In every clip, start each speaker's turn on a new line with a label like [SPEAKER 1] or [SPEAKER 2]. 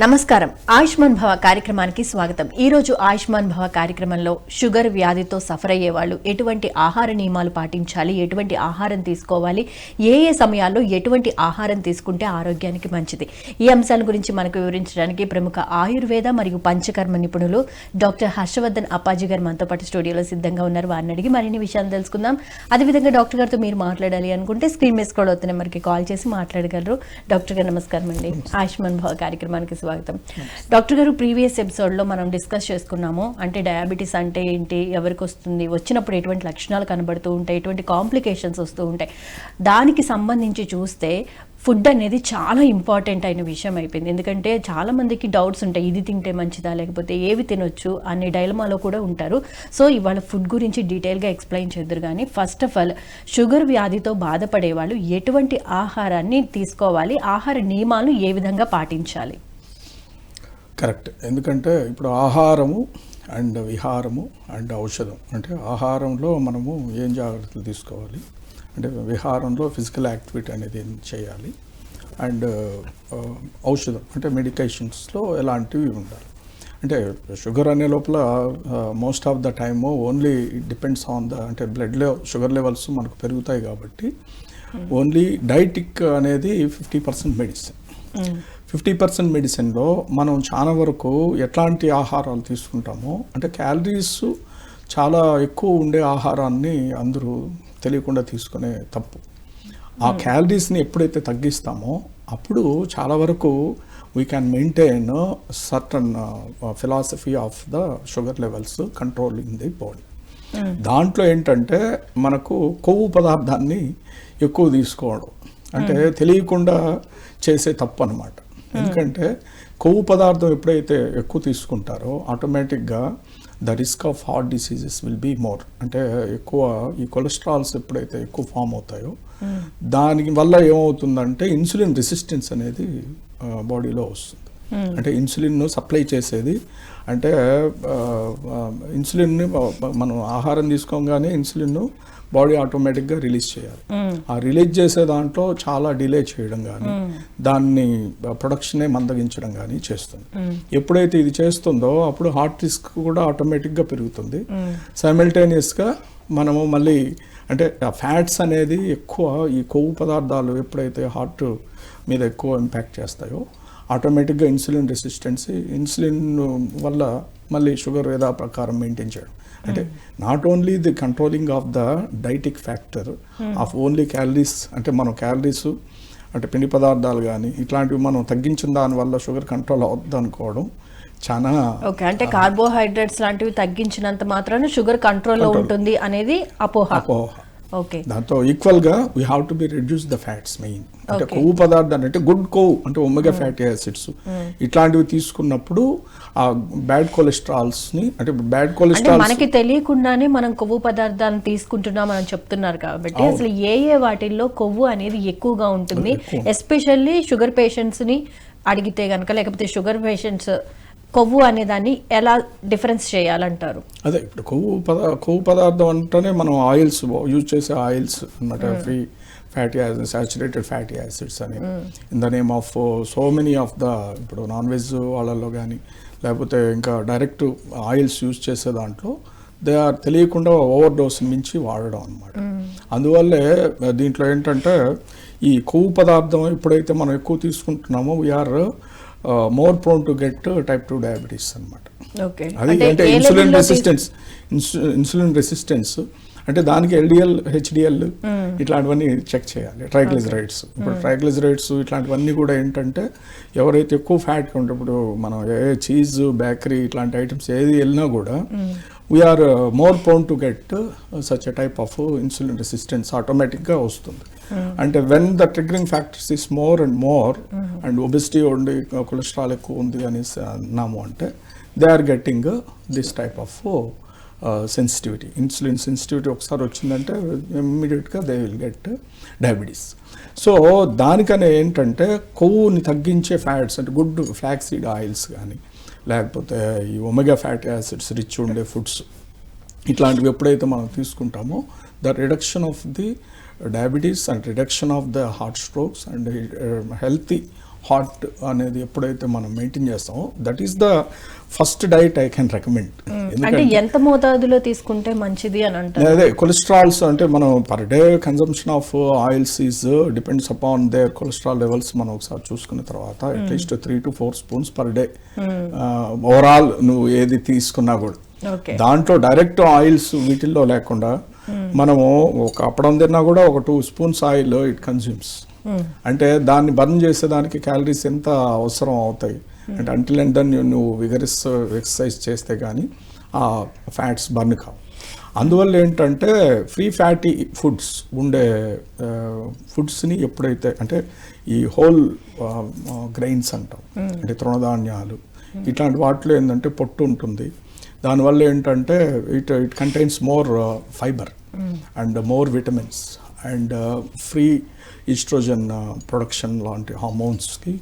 [SPEAKER 1] నమస్కారం ఆయుష్మాన్ భవ కార్యక్రమానికి స్వాగతం. ఈ రోజు ఆయుష్మాన్ భవ కార్యక్రమంలో షుగర్ వ్యాధితో సఫర్ అయ్యే వాళ్ళు ఎటువంటి ఆహార నియమాలు పాటించాలి, ఎటువంటి ఆహారం తీసుకోవాలి, ఏ ఏ సమయాల్లో ఎటువంటి ఆహారం తీసుకుంటే ఆరోగ్యానికి మంచిది, ఈ అంశాల గురించి మనకు వివరించడానికి ప్రముఖ ఆయుర్వేద మరియు పంచకర్మ నిపుణులు డాక్టర్ హర్షవర్ధన్ అప్పాజీ గారు మనతో పాటు స్టూడియోలో సిద్ధంగా ఉన్నారు. వారిని అడిగి మరిన్ని విషయాలు తెలుసుకుందాం. అదేవిధంగా డాక్టర్ గారితో మీరు మాట్లాడాలి అనుకుంటే స్క్రీన్ మీద స్క్రోల్ అవుతున్న నెంబర్కి కాల్ చేసి మాట్లాడగలరు. డాక్టర్ గారు నమస్కారం అండి. ఆయుష్మాన్ భవ కార్యక్రమానికి స్వాగతం. డాక్టర్ గారు, ప్రీవియస్ ఎపిసోడ్లో మనం డిస్కస్ చేసుకున్నాము, అంటే డయాబెటీస్ అంటే ఏంటి, ఎవరికి వస్తుంది, వచ్చినప్పుడు ఎటువంటి లక్షణాలు కనబడుతూ ఉంటాయి, ఎటువంటి కాంప్లికేషన్స్ వస్తూ ఉంటాయి. దానికి సంబంధించి చూస్తే ఫుడ్ అనేది చాలా ఇంపార్టెంట్ అయిన విషయం అయిపోయింది. ఎందుకంటే చాలా మందికి డౌట్స్ ఉంటాయి, ఇది తింటే మంచిదా లేకపోతే ఏవి తినొచ్చు అనే డైలమాలో కూడా ఉంటారు. సో ఇవాళ ఫుడ్ గురించి డీటెయిల్గా ఎక్స్ప్లెయిన్ చేద్దరు. కానీ ఫస్ట్ ఆఫ్ ఆల్ షుగర్ వ్యాధితో బాధపడే వాళ్ళు ఎటువంటి ఆహారాన్ని తీసుకోవాలి, ఆహార నియమాలను ఏ విధంగా పాటించాలి?
[SPEAKER 2] కరెక్ట్. ఎందుకంటే ఇప్పుడు ఆహారము అండ్ విహారము అండ్ ఔషధం, అంటే ఆహారంలో మనము ఏం జాగ్రత్తలు తీసుకోవాలి, అంటే విహారంలో ఫిజికల్ యాక్టివిటీ అనేది చేయాలి, అండ్ ఔషధం అంటే మెడికేషన్స్లో ఎలాంటివి ఉండాలి. అంటే షుగర్ అనే లోపల most of the time only it depends on the, అంటే బ్లడ్లో షుగర్ లెవెల్స్ మనకు పెరుగుతాయి కాబట్టి ఓన్లీ డైటిక్ అనేది 50% మెడిసిన్. 50% మెడిసిన్లో మనం చాలా వరకు ఎట్లాంటి ఆహారాలు తీసుకుంటామో, అంటే క్యాలరీస్ చాలా ఎక్కువ ఉండే ఆహారాన్ని అందరూ తెలియకుండా తీసుకునే తప్పు. ఆ క్యాలరీస్ని ఎప్పుడైతే తగ్గిస్తామో అప్పుడు చాలా వరకు we can maintain certain philosophy of the sugar levels control in the body. దాంట్లో ఏంటంటే మనకు కొవ్వు పదార్థాన్ని ఎక్కువ తీసుకోవడం అంటే తెలియకుండా చేసే తప్పు అన్నమాట. ఎందుకంటే కొవ్వు పదార్థం ఎప్పుడైతే ఎక్కువ తీసుకుంటారో ఆటోమేటిక్గా the risk of heart diseases will be more. అంటే ఎక్కువ ఈ కొలెస్ట్రాల్స్ ఎప్పుడైతే ఎక్కువ ఫామ్ అవుతాయో దాని వల్ల ఏమవుతుందంటే ఇన్సులిన్ రెసిస్టెన్స్ అనేది బాడీలో వస్తుంది. అంటే ఇన్సులిన్ సప్లై చేసేది, అంటే ఇన్సులిన్ని మనం ఆహారం తీసుకోగానే ఇన్సులిన్ బాడీ ఆటోమేటిక్గా రిలీజ్ చేయాలి. ఆ రిలీజ్ చేసే దాంట్లో చాలా డిలే చేయడం కానీ దాన్ని ప్రొడక్షనే మందగించడం కానీ చేస్తుంది. ఎప్పుడైతే ఇది చేస్తుందో అప్పుడు హార్ట్ రిస్క్ కూడా ఆటోమేటిక్గా పెరుగుతుంది. సైమల్టేనియస్గా మనము మళ్ళీ అంటే ఫ్యాట్స్ అనేది ఎక్కువ, ఈ కొవ్వు పదార్థాలు ఎప్పుడైతే హార్ట్ మీద ఎక్కువ ఇంపాక్ట్ చేస్తాయో ఆటోమేటిక్గా ఇన్సులిన్ రెసిస్టెన్సీ, ఇన్సులిన్ వల్ల మళ్ళీ షుగర్ యథా ప్రకారం మెయింటైన్ చేయడం. అంటే not only the controlling of the dietic factor of only calories, అంటే మనం క్యాలరీస్ అంటే పిండి పదార్థాలు కానీ ఇట్లాంటివి మనం తగ్గించిన దానివల్ల షుగర్ కంట్రోల్ అవుద్ది అనుకోవడం చాలా
[SPEAKER 1] ఓకే. అంటే కార్బోహైడ్రేట్స్ లాంటివి తగ్గించినంత మాత్రాన షుగర్ కంట్రోల్లో ఉంటుంది అనేది అపోహ. ఓకే.
[SPEAKER 2] దాంతో ఈక్వల్గా we have to B reduce the fats main. అంటే కొవ్వు పదార్థాలు అంటే గుడ్ కొవ్వు అంటే ఒమేగా ఫ్యాటీ యాసిడ్స్ ఇట్లాంటివి తీసుకున్నప్పుడు ఆ బ్యాడ్ కొలెస్ట్రాల్స్ని, అంటే బ్యాడ్ కొలెస్ట్రాల్
[SPEAKER 1] మనకి తెలియకుండానే మనం కొవ్వు పదార్థాలను తీసుకుంటున్నాం అని చెప్తున్నారు కాబట్టి అసలు ఏ ఏ వాటిల్లో కొవ్వు అనేది ఎక్కువగా ఉంటుంది, ఎస్పెషల్లీ షుగర్ పేషెంట్స్ని అడిగితే కనుక, లేకపోతే షుగర్ పేషెంట్స్ కొవ్వు అనే దాన్ని ఎలా డిఫరెన్స్ చేయాలంటారు?
[SPEAKER 2] అదే ఇప్పుడు కొవ్వు పదార్థం అంటేనే మనం ఆయిల్స్ యూజ్ చేసే ఆయిల్స్ అన్నమాట, free fatty acids, saturated fatty acids అని in the name of so many of the, ఇప్పుడు నాన్ వెజ్ వాళ్ళల్లో కానీ లేకపోతే ఇంకా డైరెక్ట్ ఆయిల్స్ యూజ్ చేసే దాంట్లో దే ఆర్ తెలియకుండా ఓవర్ డోస్ మించి వాడడం అనమాట. అందువల్లే దీంట్లో ఏంటంటే ఈ కొవ్వు పదార్థం ఎప్పుడైతే మనం ఎక్కువ తీసుకుంటున్నామో we are more prone to get type 2 diabetes అనమాట. అది అంటే ఇన్సులిన్ రెసిస్టెన్స్ అంటే దానికి LDL, HDL ఇట్లాంటివన్నీ చెక్ చేయాలి. ట్రైగ్లిజరైడ్స్, ఇప్పుడు ట్రైగ్లిజరైడ్స్ ఇట్లాంటివన్నీ కూడా ఏంటంటే ఎవరైతే ఎక్కువ ఫ్యాట్గా ఉంటే, ఇప్పుడు మనం చీజ్, బేకరీ ఇట్లాంటి ఐటమ్స్ ఏది వెళ్ళినా కూడా we are more prone to get such a type of insulin resistance ఆటోమేటిక్గా వస్తుంది. అంటే when the triggering factors is more and more and obesity ఉండి కొలెస్ట్రాల్ ఎక్కువ ఉంది అనేసి అన్నాము అంటే they are getting this type of sensitivity. Insulin sensitivity ఒకసారి వచ్చిందంటే ఇమ్మీడియట్గా they will get diabetes. So దానికనే ఏంటంటే కొవ్వుని తగ్గించే ఫ్యాట్స్ అంటే గుడ్ ఫ్లాక్సీడ్ ఆయిల్స్ కానీ లేకపోతే ఈ ఒమేగా ఫ్యాటీ యాసిడ్స్ రిచ్ ఉండే ఫుడ్స్ ఇట్లాంటివి ఎప్పుడైతే మనం తీసుకుంటామో the reduction of the diabetes and reduction of the heart strokes and healthy hot అనేది ఎప్పుడైతే మనం మెయింటైన్ చేస్తామో that is the first diet I can recommend.
[SPEAKER 1] అంటే ఎంత మోతాదులో తీసుకుంటే మంచిది అని అంటారు?
[SPEAKER 2] అదే కొలెస్ట్రాల్స్ అంటే మనం per day consumption of oils is depends upon there cholesterol levels మనం ఒకసారి చూసుకున్న తర్వాత at least 3 to 4 spoons per day overall నువ్వు ఏది తీసుకున్నా కూడా. దాంట్లో డైరెక్ట్ ఆయిల్స్ వీటిల్లో లేకుండా మనము ఒక అప్పడం తిన్నా కూడా ఒక 2 spoons ఆయిల్ ఇట్ కన్స్యూమ్స్. అంటే దాన్ని బర్న్ చేసేదానికి క్యాలరీస్ ఎంత అవసరం అవుతాయి అంటే అంటిల్ అండ్ దెన్ నువ్వు విగరస్ ఎక్సర్సైజ్ చేస్తే కానీ ఆ ఫ్యాట్స్ బర్న్ కావు. అందువల్ల ఏంటంటే ఫ్రీ ఫ్యాటీ ఫుడ్స్ ఉండే ఫుడ్స్ని ఎప్పుడైతే అంటే ఈ హోల్ గ్రెయిన్స్ అంటాం అంటే తృణధాన్యాలు ఇట్లాంటి వాటిలో ఏంటంటే పొట్టు ఉంటుంది. దానివల్ల ఏంటంటే it contains more fibre and more vitamins and free oestrogen production లాంటి హార్మోన్స్కి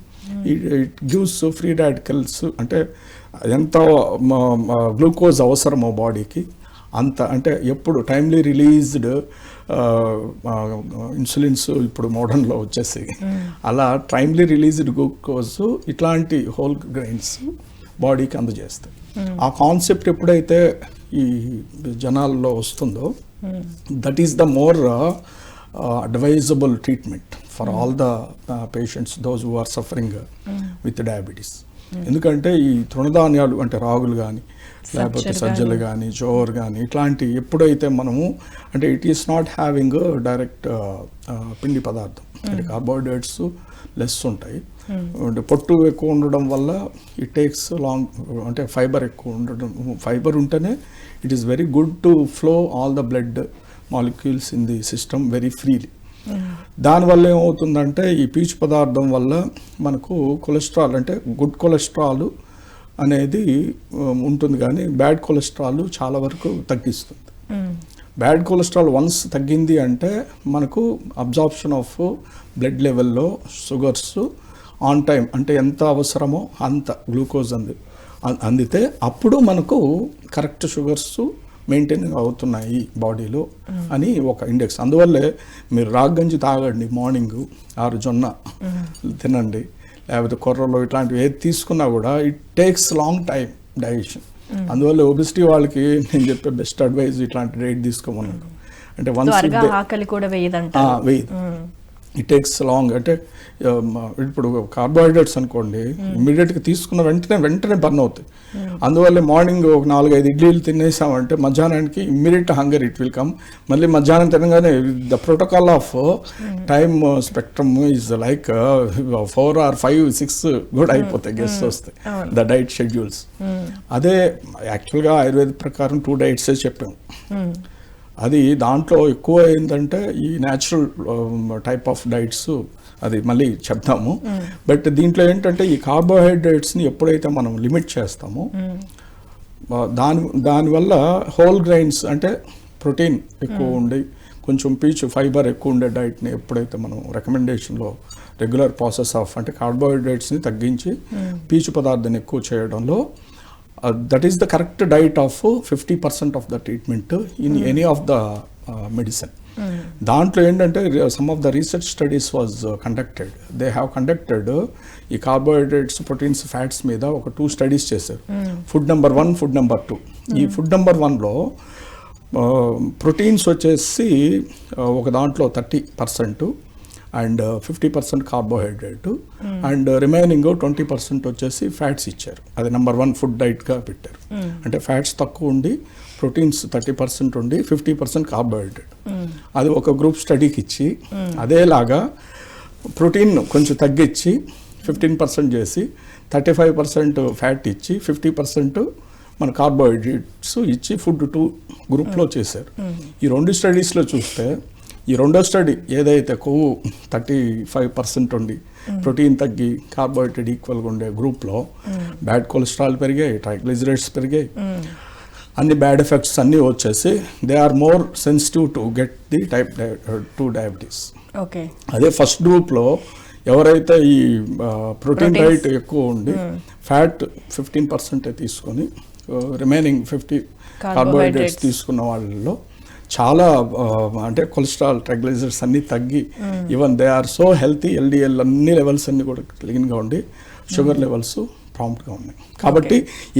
[SPEAKER 2] ఇట్ గివ్స్ ఫ్రీ రాడికల్స్. అంటే ఎంత గ్లూకోజ్ అవసరమో బాడీకి అంత అంటే ఎప్పుడు టైమ్లీ రిలీజ్డ్ ఇన్సులిన్స్ ఇప్పుడు మోడర్న్లో వచ్చేసి అలా టైమ్లీ రిలీజ్డ్ గ్లూకోజ్ ఇట్లాంటి హోల్ గ్రెయిన్స్ బాడీకి అందజేస్తాయి. ఆ కాన్సెప్ట్ ఎప్పుడైతే ఈ జనాల్లో వస్తుందో that is the more advisable treatment for all the patients those who are suffering with diabetes. ఎందుకంటే ఈ తృణధాన్యాలు అంటే రాగులు కానీ లేకపోతే సజ్జలు కానీ జోర్ కానీ ఇట్లాంటి ఎప్పుడైతే మనము అంటే it is not having direct పిండి పదార్థం అంటే కార్బోహైడ్రేట్స్ లెస్ ఉంటాయి. అంటే పొట్టు ఎక్కువ ఉండడం వల్ల ఇట్ టేక్స్ లాంగ్ అంటే ఫైబర్ ఎక్కువ ఉండడం. ఫైబర్ ఉంటేనే it is very good to flow all the blood molecules in the system very freely. దానివల్ల ఏమవుతుందంటే ఈ పీచు పదార్థం వల్ల మనకు కొలెస్ట్రాల్ అంటే గుడ్ కొలెస్ట్రాల్ అనేది ఉంటుంది కానీ బ్యాడ్ కొలెస్ట్రాల్ చాలా వరకు తగ్గిస్తుంది. బ్యాడ్ కొలెస్ట్రాల్ వన్స్ తగ్గింది అంటే మనకు అబ్జార్ప్షన్ ఆఫ్ బ్లడ్ లెవెల్లో షుగర్స్ ఆన్ టైం అంటే ఎంత అవసరమో అంత గ్లూకోజ్ అందితే అప్పుడు మనకు కరెక్ట్ షుగర్స్ మెయింటైన్ అవుతున్నాయి బాడీలో అని ఒక ఇండెక్స్. అందువల్లే మీరు రాగంజి తాగండి మార్నింగ్, 6 జొన్న తినండి, లేకపోతే కొర్రలో ఇట్లాంటివి ఏది తీసుకున్నా కూడా it takes long time digestion. అందువల్ల ఒబిసిటీ వాళ్ళకి నేను చెప్పే బెస్ట్ అడ్వైజ్ ఇట్లాంటి డైట్ తీసుకోమన్నాను. అంటే
[SPEAKER 1] ఆకలి కూడా వేయదు.
[SPEAKER 2] ఇట్ టేక్స్ లాంగ్ అంటే ఇప్పుడు కార్బోహైడ్రేట్స్ అనుకోండి ఇమ్మీడియట్గా తీసుకున్న వెంటనే బర్న్ అవుతాయి. అందువల్ల మార్నింగ్ ఒక 4-5 ఇడ్లీలు తినేసామంటే మధ్యాహ్నానికి immediate hunger it will come. మళ్ళీ మధ్యాహ్నం తినగానే the protocol of time spectrum is like 4 or 5, 6 కూడా అయిపోతాయి గెస్ట్ వస్తాయి ద డైట్ షెడ్యూల్స్. అదే యాక్చువల్గా ఆయుర్వేద ప్రకారం 2 డైట్సే చెప్పాము. అది దాంట్లో ఎక్కువ ఏంటంటే ఈ న్యాచురల్ టైప్ ఆఫ్ డైట్స్ అది మళ్ళీ చెప్తాము. బట్ దీంట్లో ఏంటంటే ఈ కార్బోహైడ్రేట్స్ని ఎప్పుడైతే మనం లిమిట్ చేస్తామో దానివల్ల హోల్ గ్రెయిన్స్ అంటే ప్రోటీన్ ఎక్కువ ఉండి కొంచెం పీచు ఫైబర్ ఎక్కువ ఉండే డైట్ని ఎప్పుడైతే మనం రికమెండేషన్లో రెగ్యులర్ ప్రాసెస్ ఆఫ్ అంటే కార్బోహైడ్రేట్స్ని తగ్గించి పీచు పదార్థాన్ని ఎక్కువ చేయడంలో that is the correct diet of 50% of the treatment in any of the medicine. దాంట్లో ఏంటంటే some of the research studies was conducted. They have conducted ఈ కార్బోహైడ్రేట్స్ ప్రోటీన్స్ ఫ్యాట్స్ మీద ఒక 2 స్టడీస్ చేశారు. Food number 1, food number 2. ఈ food number 1లో proteins వచ్చేసి ఒక దాంట్లో 30% అండ్ 50% కార్బోహైడ్రేట్ అండ్ రిమైనింగ్ 20% వచ్చేసి ఫ్యాట్స్ ఇచ్చారు. అది నెంబర్ 1 ఫుడ్ డైట్గా పెట్టారు. అంటే ఫ్యాట్స్ తక్కువ ఉండి ప్రోటీన్స్ 30% ఉండి 50% కార్బోహైడ్రేట్. అది ఒక గ్రూప్ స్టడీకి ఇచ్చి అదేలాగా ప్రోటీన్ కొంచెం తగ్గించి 15% చేసి 35% ఫ్యాట్ ఇచ్చి 50% మన కార్బోహైడ్రేట్స్ ఇచ్చి ఫుడ్ 2 గ్రూప్లో చేశారు. ఈ 2 స్టడీస్లో చూస్తే ఈ రెండో స్టడీ ఏదైతే కొవ్వు 35% ఉండి ప్రోటీన్ తగ్గి కార్బోహైడ్రేట్ ఈక్వల్గా ఉండే గ్రూప్లో బ్యాడ్ కొలెస్ట్రాల్ పెరిగాయి, ట్రైగ్లిజరైడ్స్ పెరిగాయి, అన్ని బ్యాడ్ ఎఫెక్ట్స్ అన్నీ వచ్చేసి they are more sensitive to get the type 2 diabetes. అదే ఫస్ట్ గ్రూప్లో ఎవరైతే ఈ ప్రోటీన్ డైట్ ఎక్కువ ఉండి ఫ్యాట్ 15% తీసుకొని రిమైనింగ్ 50 కార్బోహైడ్రేట్స్ తీసుకున్న వాళ్ళలో చాలా అంటే కొలెస్ట్రాల్, ట్రైగ్లిజరైడ్స్ అన్నీ తగ్గి even they are so healthy, LDL అన్ని లెవెల్స్ అన్నీ కూడా క్లీన్గా ఉండి షుగర్ లెవెల్స్ ప్రాంప్ట్గా ఉన్నాయి. కాబట్టి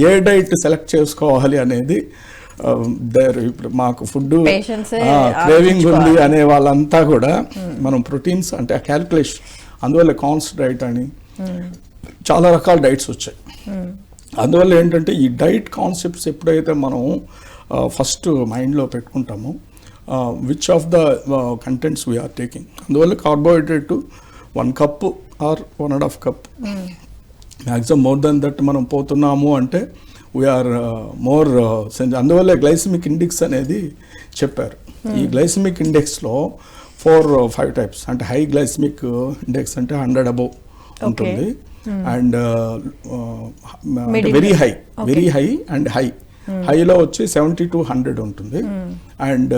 [SPEAKER 2] ఏ డైట్ సెలెక్ట్ చేసుకోవాలి అనేది ఇప్పుడు మాకు ఫుడ్ క్రేవింగ్ ఉంది అనే వాళ్ళంతా కూడా మనం ప్రోటీన్స్ అంటే ఆ క్యాల్కులేషన్, అందువల్ల కాన్స్ డైట్ అని చాలా రకాల డైట్స్ వచ్చాయి. అందువల్ల ఏంటంటే ఈ డైట్ కాన్సెప్ట్స్ ఎప్పుడైతే మనం ఫస్ట్ మైండ్లో పెట్టుకుంటామో which of the contents we are taking, అందువల్ల carbohydrate 1 cup or 1.5 cup maximum more than that మనం పోతున్నాము అంటే వీఆర్ మోర్ అందువల్ల గ్లైసెమిక్ ఇండెక్స్ అనేది చెప్పారు. ఈ గ్లైసెమిక్ ఇండెక్స్లో 4-5 types అంటే హై గ్లైసెమిక్ ఇండెక్స్ అంటే 100 above ఉంటుంది, అండ్ వెరీ హై అండ్ హైలో వచ్చి 70 to 100 ఉంటుంది, అండ్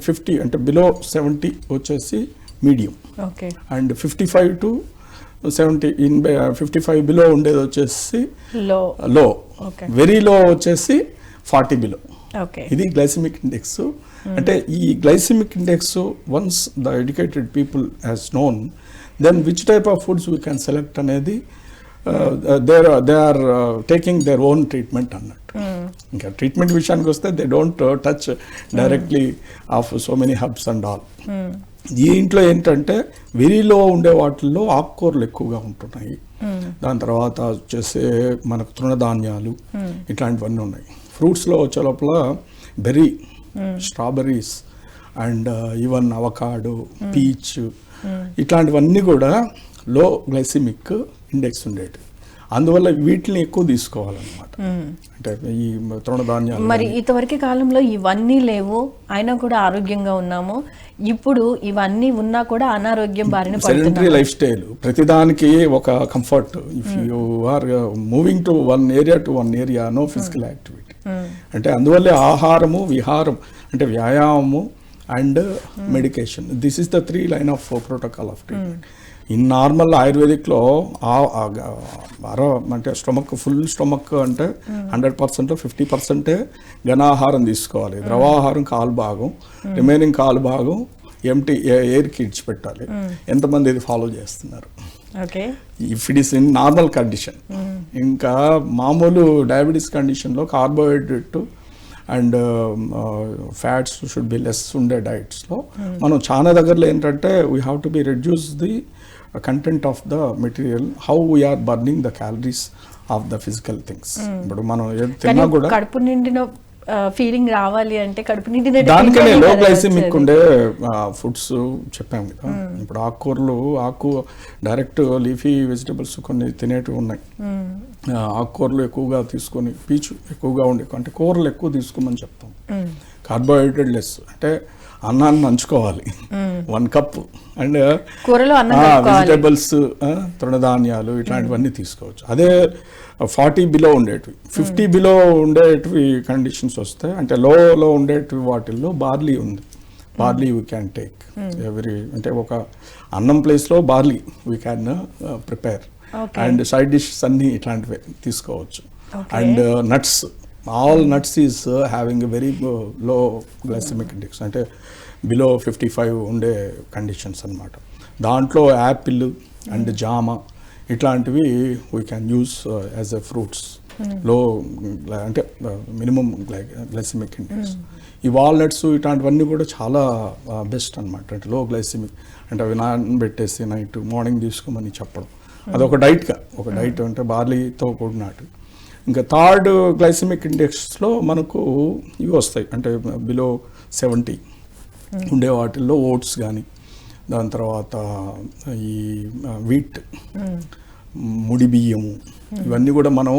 [SPEAKER 2] 50 అంటే బిలో 70 వచ్చేసి మీడియం, అండ్ 55 to 70 55 బిలో ఉండేది వచ్చేసి లో, వెరీ లో వచ్చేసి 40 బిలో. ఇది గ్లైసెమిక్ ఇండెక్స్. అంటే ఈ glycemic index once the educated people has known, then which type of foods we can select అనేది they are taking their own treatment అన్నట్టు. ఇంకా ట్రీట్మెంట్ విషయానికి వస్తే they don't touch directly of so many herbs and all. దీంట్లో ఏంటంటే వెరీలో ఉండే వాటిల్లో ఆకుకూరలు ఎక్కువగా ఉంటున్నాయి, దాని తర్వాత వచ్చేసి మనకు తృణధాన్యాలు ఇట్లాంటివన్నీ ఉన్నాయి. ఫ్రూట్స్లో వచ్చే లోపల berry, strawberries and even avocado, peach ఇట్లాంటివన్నీ కూడా లో గ్లైసెమిక్ ఇండెక్స్ ఉండేవి. అందువల్ల వీటిని ఎక్కువ తీసుకోవాలన్నమాట. అంటే ఈ తృణధాన్యాలు.
[SPEAKER 1] మరి ఇంతవరకు కాలంలో ఇవన్నీ లేవు, అయినా కూడా ఆరోగ్యంగా ఉన్నాము. ఇప్పుడు ఇవన్నీ ఉన్నా కూడా అనారోగ్యం బారిన పడుతున్నాము.
[SPEAKER 2] సెడెంటరీ లైఫ్ స్టైల్, ప్రతిదానికి ఒక comfort. If you are moving to one area no physical activity. అంటే అందువల్లే ఆహారము, విహారం అంటే వ్యాయామము and medication, this is the 3 line of protocol of treatment. In normal ఆయుర్వేదిక్లో అంటే ఫుల్ స్టొమక్ అంటే 100% 50% ఘనాహారం తీసుకోవాలి, ద్రవాహారం కాలు భాగం, రిమైనింగ్ కాలు భాగం ఎంటీ ఎయిర్కి ఇడిచిపెట్టాలి. ఎంతమంది ఇది ఫాలో చేస్తున్నారు? If it is in normal condition. ఇంకా మామూలు డయాబెటీస్ కండిషన్లో carbohydrate and fats should be less ఉండే డైట్స్లో మనం చాలా దగ్గరలో ఏంటంటే we have to be reduce the content of the material, how we're burning the calories of the physical things. ఇప్పుడు మనం తిన్నా కూడా
[SPEAKER 1] కడుపు నిండిన ఫీలింగ్ రావాలి అంటే కడుపు నిండిన
[SPEAKER 2] దానికనే లో గ్లైసెమిక్ ఉండే ఫుడ్స్ చెప్పాము కదా. ఇప్పుడు ఆకు డైరెక్ట్ లీఫీ వెజిటబుల్స్ కొన్ని తినేటివి ఉన్నాయి, ఆకుకూరలు ఎక్కువగా తీసుకొని, పీచు ఎక్కువగా ఉండే అంటే కూరలు ఎక్కువ తీసుకోమని చెప్తాం. కార్బోహైడ్రేట్ లెస్ అంటే అన్నాన్ని నంచుకోవాలి 1 cup, అండ్ వెజిటబుల్స్, తృణధాన్యాలు ఇట్లాంటివన్నీ తీసుకోవచ్చు. అదే 40 బిలో ఉండేటివి, 50 బిలో ఉండేటివి కండిషన్స్ వస్తాయి. అంటే లో ఉండేటివి వాటిల్లో బార్లీ ఉంది, barley we can take every, అంటే ఒక అన్నం ప్లేస్లో barley we can prepare, and side dishes అన్నీ ఇట్లాంటివి తీసుకోవచ్చు. అండ్ nuts, all nuts is having very low glycaemic index, అంటే బిలో 55 ఉండే కండిషన్స్ అన్నమాట. దాంట్లో యాపిల్ అండ్ జామ ఇట్లాంటివి we can use as a fruits, low అంటే మినిమం గ్లైసెమిక్ ఇండెక్స్. ఈ వాల్నట్స్ ఇట్లాంటివన్నీ కూడా చాలా బెస్ట్ అనమాట. అంటే లో గ్లైసెమిక్, అంటే అవి నానబెట్టేసి నైట్ మార్నింగ్ తీసుకోమని చెప్పడం, అదొక డైట్గా, ఒక డైట్ అంటే బార్లీతో కూడినట్టు. ఇంకా థర్డ్ గ్లైసెమిక్ ఇండెక్స్లో మనకు ఇవి వస్తాయి, అంటే బిలో 70 ఉండే వాటిల్లో ఓట్స్ కానీ, దాని తర్వాత ఈ వీట్, ముడి బియ్యము, ఇవన్నీ కూడా మనం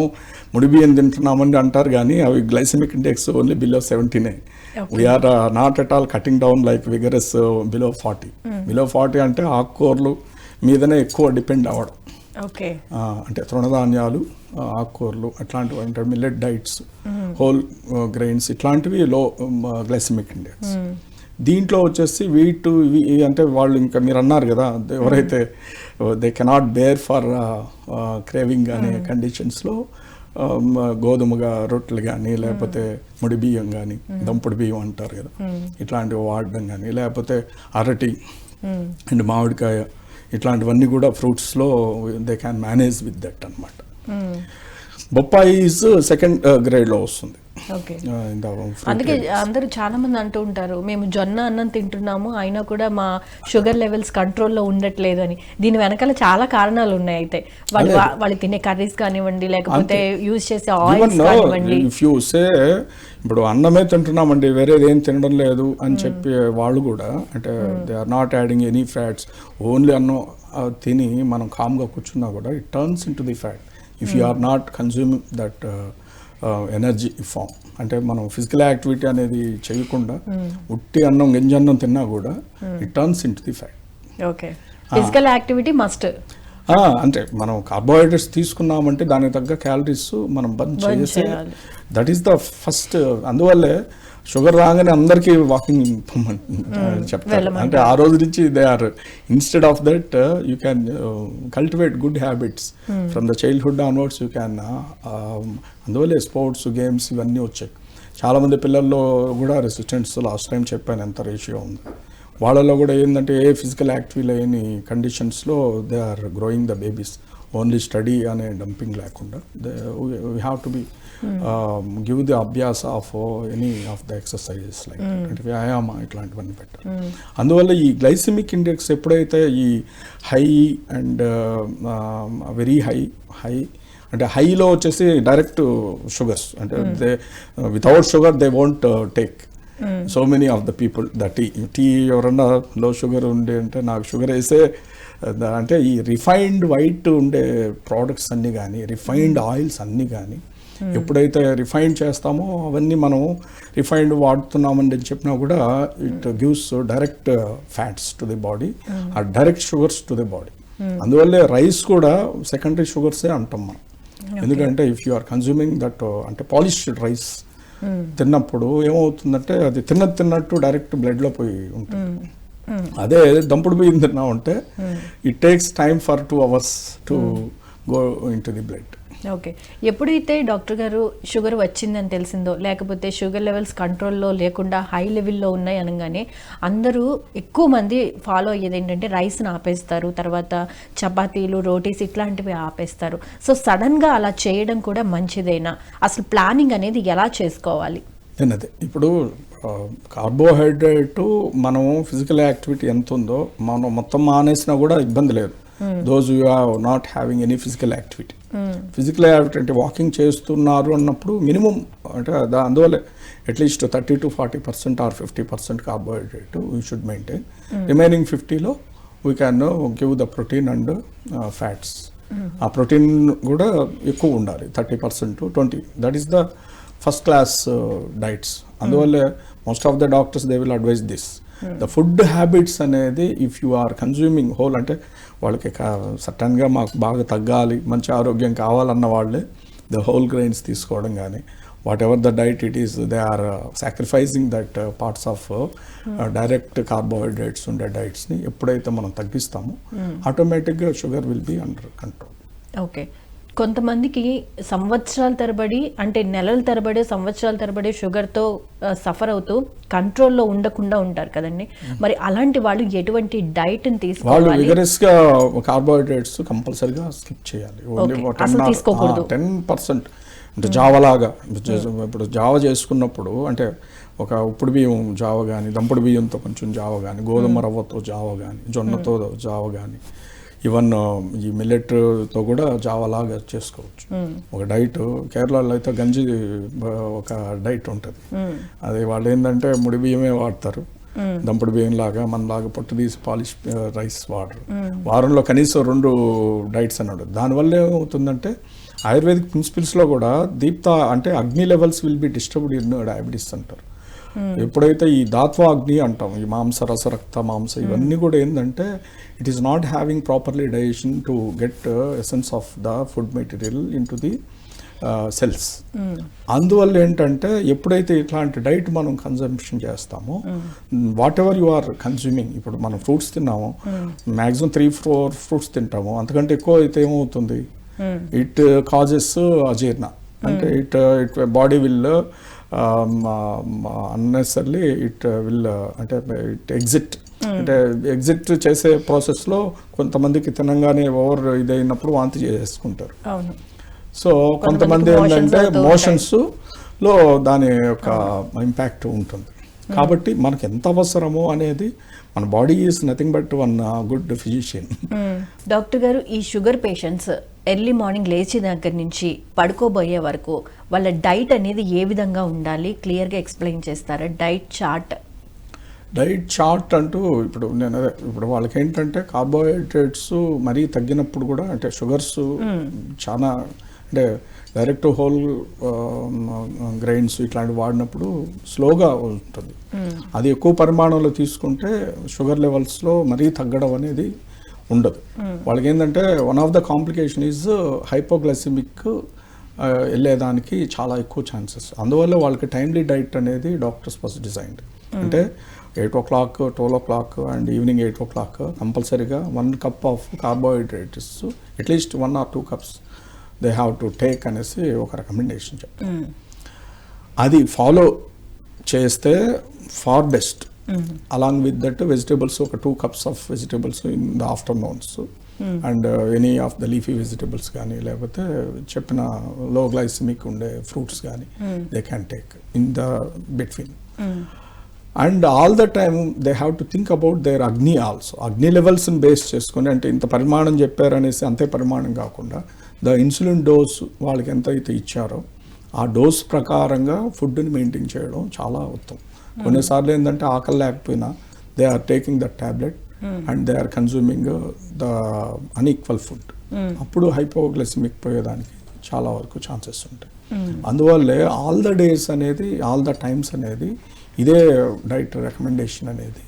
[SPEAKER 2] ముడి బియ్యం తింటున్నామని అంటారు కానీ అవి glycaemic index only below 70. We're not at all cutting down like vigorous below 40. Below 40 అంటే ఆకుకూరలు మీదనే ఎక్కువ డిపెండ్ అవ్వడం. అంటే తృణధాన్యాలు, ఆకుకూరలు అట్లాంటివి, అంటే మిల్లెట్ డైట్స్, హోల్ గ్రెయిన్స్ ఇట్లాంటివి లో గ్లైసెమిక్ ఇండెక్స్. దీంట్లో వచ్చేసి వీట్ అంటే వాళ్ళు ఇంకా మీరు అన్నారు కదా, ఎవరైతే they cannot bear for craving అనే కండిషన్స్లో గోధుమగా రొట్టెలు కానీ, లేకపోతే ముడి బియ్యం కానీ, దంపుడు బియ్యం అంటారు కదా, ఇట్లాంటివి వాడడం కానీ, లేకపోతే అరటి అండ్ మామిడికాయ, ఇట్లాంటివన్నీ కూడా ఫ్రూట్స్లో they can manage with that అనమాట. బొప్పాయి ఈజ్ సెకండ్ గ్రేడ్లో వస్తుంది.
[SPEAKER 1] అందుకే అందరూ చాలా మంది అంటూ ఉంటారు, మేము జొన్న అన్నం తింటున్నాము అయినా కూడా మా షుగర్ లెవెల్స్ కంట్రోల్లో ఉండట్లేదు అని. దీని వెనకాల చాలా కారణాలు ఉన్నాయి. అయితే వాళ్ళు తినే కర్రీస్ కానివ్వండి, లేకపోతే యూజ్ చేసే ఆయిల్స్ కానివ్వండి.
[SPEAKER 2] ఇప్పుడు అన్నమే తింటున్నామండి, వేరేది ఏం తినడం లేదు అని చెప్పి వాళ్ళు కూడా, అంటే they are not adding any fats, only అన్నం తిని మనం కామ్గా కూర్చున్నా కూడా it turns into the fat if you are not consuming that energy form. అంటే మనం ఫిజికల్ యాక్టివిటీ అనేది చేయకుండా ఉట్టి అన్నం గింజన్నం తిన్నా కూడా it turns into the fat.
[SPEAKER 1] Okay, physical activity must.
[SPEAKER 2] అంటే మనం కార్బోహైడ్రేట్స్ తీసుకున్నామంటే దానికి తగ్గ క్యాలరీస్ మనం బర్న్ చేసే, దట్ ఈస్ ద ఫస్ట్. అందువల్లే షుగర్ రాగానే అందరికీ వాకింగ్ చెప్తారు. అంటే ఆ రోజు నుంచి they are instead of that you can cultivate good habits from the childhood onwards you can. అందువల్లే స్పోర్ట్స్ గేమ్స్ ఇవన్నీ వచ్చాయి. చాలామంది పిల్లల్లో కూడా రెసిస్టెన్స్, లాస్ట్ టైం చెప్పాను ఎంత రేషియో ఉంది వాళ్ళలో కూడా. ఏంటంటే ఏ ఫిజికల్ యాక్టివిటీ లేని కండిషన్స్లో they are growing the babies. Only study అనే డంపింగ్ లేకుండా we have to be give the అభ్యాస of any of the exercises like అంటే వ్యాయామ ఇట్లాంటివన్నీ పెట్టారు. అందువల్ల ఈ గ్లైసిమిక్ ఇండెక్స్ ఎప్పుడైతే ఈ హై అండ్ వెరీ హై అంటే హైలో వచ్చేసి డైరెక్ట్ షుగర్స్, అంటే they without sugar they won't take so many of the people. The tea ఎవరన్నా లో షుగర్ ఉండే అంటే నాకు షుగర్ వేసే, అంటే ఈ రిఫైన్డ్ వైట్ ఉండే ప్రోడక్ట్స్ అన్నీ కానీ, రిఫైన్డ్ ఆయిల్స్ అన్నీ కానీ ఎప్పుడైతే రిఫైండ్ చేస్తామో అవన్నీ మనం రిఫైండ్ వాడుతున్నామని చెప్పినా కూడా it gives direct fats to the body, ఆ direct sugars to the body. అందువల్లే రైస్ కూడా సెకండరీ షుగర్సే అంటాం మనం. ఎందుకంటే if you are consuming that అంటే పాలిష్డ్ రైస్ తిన్నప్పుడు ఏమవుతుందంటే అది తిన్నట్టు డైరెక్ట్ బ్లడ్లో పోయి ఉంటుంది. అదే దంపుడు బియ్యం తిన్నామంటే it takes time for 2 hours to go into the blood.
[SPEAKER 1] Okay, ఎప్పుడైతే డాక్టర్ గారు షుగర్ వచ్చిందని తెలిసిందో, లేకపోతే షుగర్ లెవెల్స్ కంట్రోల్లో లేకుండా హై లెవెల్లో ఉన్నాయి అనగానే అందరూ ఎక్కువ మంది ఫాలో అయ్యేది ఏంటంటే రైస్ని ఆపేస్తారు, తర్వాత చపాతీలు, రోటీస్ ఇట్లాంటివి ఆపేస్తారు. సో సడన్గా అలా చేయడం కూడా మంచిదేనా? అసలు ప్లానింగ్ అనేది ఎలా చేసుకోవాలి?
[SPEAKER 2] అదే ఇప్పుడు కార్బోహైడ్రేట్ మనం ఫిజికల్ యాక్టివిటీ ఎంత ఉందో మనం మొత్తం మానేసినా కూడా ఇబ్బంది లేదు. Those you are not having any physical activity. Physical activity అంటే వాకింగ్ చేస్తున్నారు అన్నప్పుడు మినిమం అంటే అందువల్ల at least 30 to 40% or 50% carbohydrate we should maintain. Remaining 50లో we can give the protein and fats. ఆ ప్రోటీన్ కూడా ఎక్కువ ఉండాలి, 30% to 20. That is the first class diets. అందువల్ల most of the doctors they will advise this. The food habits అనేది if you are consuming whole, అంటే వాళ్ళకి సడన్గా మాకు బాగా తగ్గాలి, మంచి ఆరోగ్యం కావాలన్న వాళ్ళే ద హోల్ గ్రెయిన్స్ తీసుకోవడం కానీ, whatever the diet it is they are sacrificing that parts of direct carbohydrates ఉండే డైట్స్ని ఎప్పుడైతే మనం తగ్గిస్తామో ఆటోమేటిక్గా sugar will be under control.
[SPEAKER 1] Okay, కొంతమందికి సంవత్సరాల తరబడి, అంటే నెలల తరబడి, సంవత్సరాల తరబడి షుగర్తో సఫర్ అవుతూ కంట్రోల్లో ఉండకుండా ఉంటారు కదండి. మరి అలాంటి వాళ్ళు ఎటువంటి డైట్ని తీసుకోవాలి?
[SPEAKER 2] వాళ్ళు విగరస్గా కార్బోహైడ్రేట్స్ కంపల్సరీగా స్కిప్ చేయాలి. ఓన్లీ 10% అంటే జావలాగా. ఇప్పుడు జావ చేసుకున్నప్పుడు అంటే ఒక ఉప్పుడు బియ్యం జావ కానీ, దంపుడు బియ్యంతో కొంచెం జావ కానీ, గోధుమ రవ్వతో జావ కానీ, జొన్నతో జావ కానీ, ఈవెన్ ఈ మిల్లెట్తో కూడా జావలాగా చేసుకోవచ్చు. ఒక డైట్ కేరళలో అయితే గంజి ఒక డైట్ ఉంటుంది. అది వాళ్ళు ఏంటంటే ముడి బియ్యమే వాడతారు, దంపుడు బియ్యం లాగా మనలాగా పొట్టు తీసి పాలిష్ రైస్ వాడరు. వారంలో కనీసం 2 డైట్స్ అన్నాడు. దానివల్ల ఏమవుతుందంటే ఆయుర్వేదిక్ ప్రిన్సిపల్స్లో కూడా దీప్త అంటే అగ్ని levels will be disturbed in diabetes అంటారు. ఎప్పుడైతే ఈ దాత్వ అగ్ని అంటాం, ఈ మాంస రస రక్త మాంస ఇవన్నీ కూడా ఏంటంటే it is not having properly digestion to get essence of the food material into the cells. అందువల్ల ఏంటంటే ఎప్పుడైతే ఇట్లాంటి డైట్ మనం కన్జంప్షన్ చేస్తామో, whatever you are consuming, ఇప్పుడు మనం ఫ్రూట్స్ తిన్నాము, మ్యాక్సిమం 3-4 ఫ్రూట్స్ తింటాము, అంతకంటే ఎక్కువ అయితే ఏమవుతుంది, ఇట్ కాజెస్ అజీర్ణ. అంటే it body will unnecessarily it will అంటే ఇట్ ఎగ్జిట్ అంటే ఎగ్జిట్ చేసే ప్రాసెస్లో కొంతమందికి తినంగానే ఓవర్ ఇదైనప్పుడు వాంతి చేసుకుంటారు. సో కొంతమంది ఏంటంటే మోషన్స్లో దాని యొక్క ఇంపాక్ట్ ఉంటుంది. కాబట్టి మనకు ఎంత అవసరమో అనేది మన body is nothing but one good physician.
[SPEAKER 1] Doctor గారు, ఈ షుగర్ పేషెంట్స్ ఎర్లీ మార్నింగ్ లేచి దగ్గర నుంచి పడుకోబోయే వరకు వాళ్ళ డైట్ అనేది ఏ విధంగా ఉండాలి, క్లియర్గా ఎక్స్ప్లెయిన్ చేస్తారా? డైట్ చార్ట్ అంటూ ఇప్పుడు వాళ్ళకి ఏంటంటే కార్బోహైడ్రేట్స్ మరీ తగ్గినప్పుడు కూడా అంటే షుగర్స్ చాలా అంటే డైరెక్ట్ హోల్ గ్రెయిన్స్ ఇట్లాంటివి వాడినప్పుడు స్లోగా ఉంటుంది. అది ఎక్కువ పరిమాణంలో తీసుకుంటే షుగర్ లెవెల్స్లో మరీ తగ్గడం అనేది ఉండదు. వాళ్ళకి ఏంటంటే one of the complication is hypoglycemic వెళ్ళేదానికి చాలా ఎక్కువ ఛాన్సెస్. అందువల్ల వాళ్ళకి టైమ్లీ డైట్ అనేది డాక్టర్స్ ఫస్ట్ డిజైన్డ్. అంటే 8 o'clock, 12 o'clock and evening 8 o'clock కంపల్సరీగా 1 cup of carbohydrates at least 1 or 2 cups they have to take అనేసి ఒక రికమెండేషన్ చెప్తారు. అది ఫాలో చేస్తే far best. Along with that vegetables ఒక 2 cups of vegetables in the afternoons and any of the leafy vegetables కానీ లేకపోతే చెప్పిన లో గ్లైసిమిక్ ఉండే ఫ్రూట్స్ కానీ they can take in the between. And all the time they have to think about their agni also. అగ్ని లెవెల్స్ని base చేసుకొని అంటే ఇంత పరిమాణం చెప్పారనేసి అంతే పరిమాణం కాకుండా ద ఇన్సులిన్ డోస్ వాళ్ళకి ఎంత అయితే ఇచ్చారో ఆ డోస్ ప్రకారంగా ఫుడ్ని మెయింటైన్ చేయడం చాలా ఉత్తమం. కొన్నిసార్లు ఏంటంటే ఆకలి లేకపోయినా they are taking the tablet and they are consuming the unequal food. అప్పుడు హైపోగ్లైసిమిక్ పోయేదానికి చాలా వరకు ఛాన్సెస్ ఉంటాయి. అందువల్లే ఆల్ ద డేస్ అనేది ఆల్ ద టైమ్స్ అనేది ఇదే డైట్ రికమెండేషన్ అనేది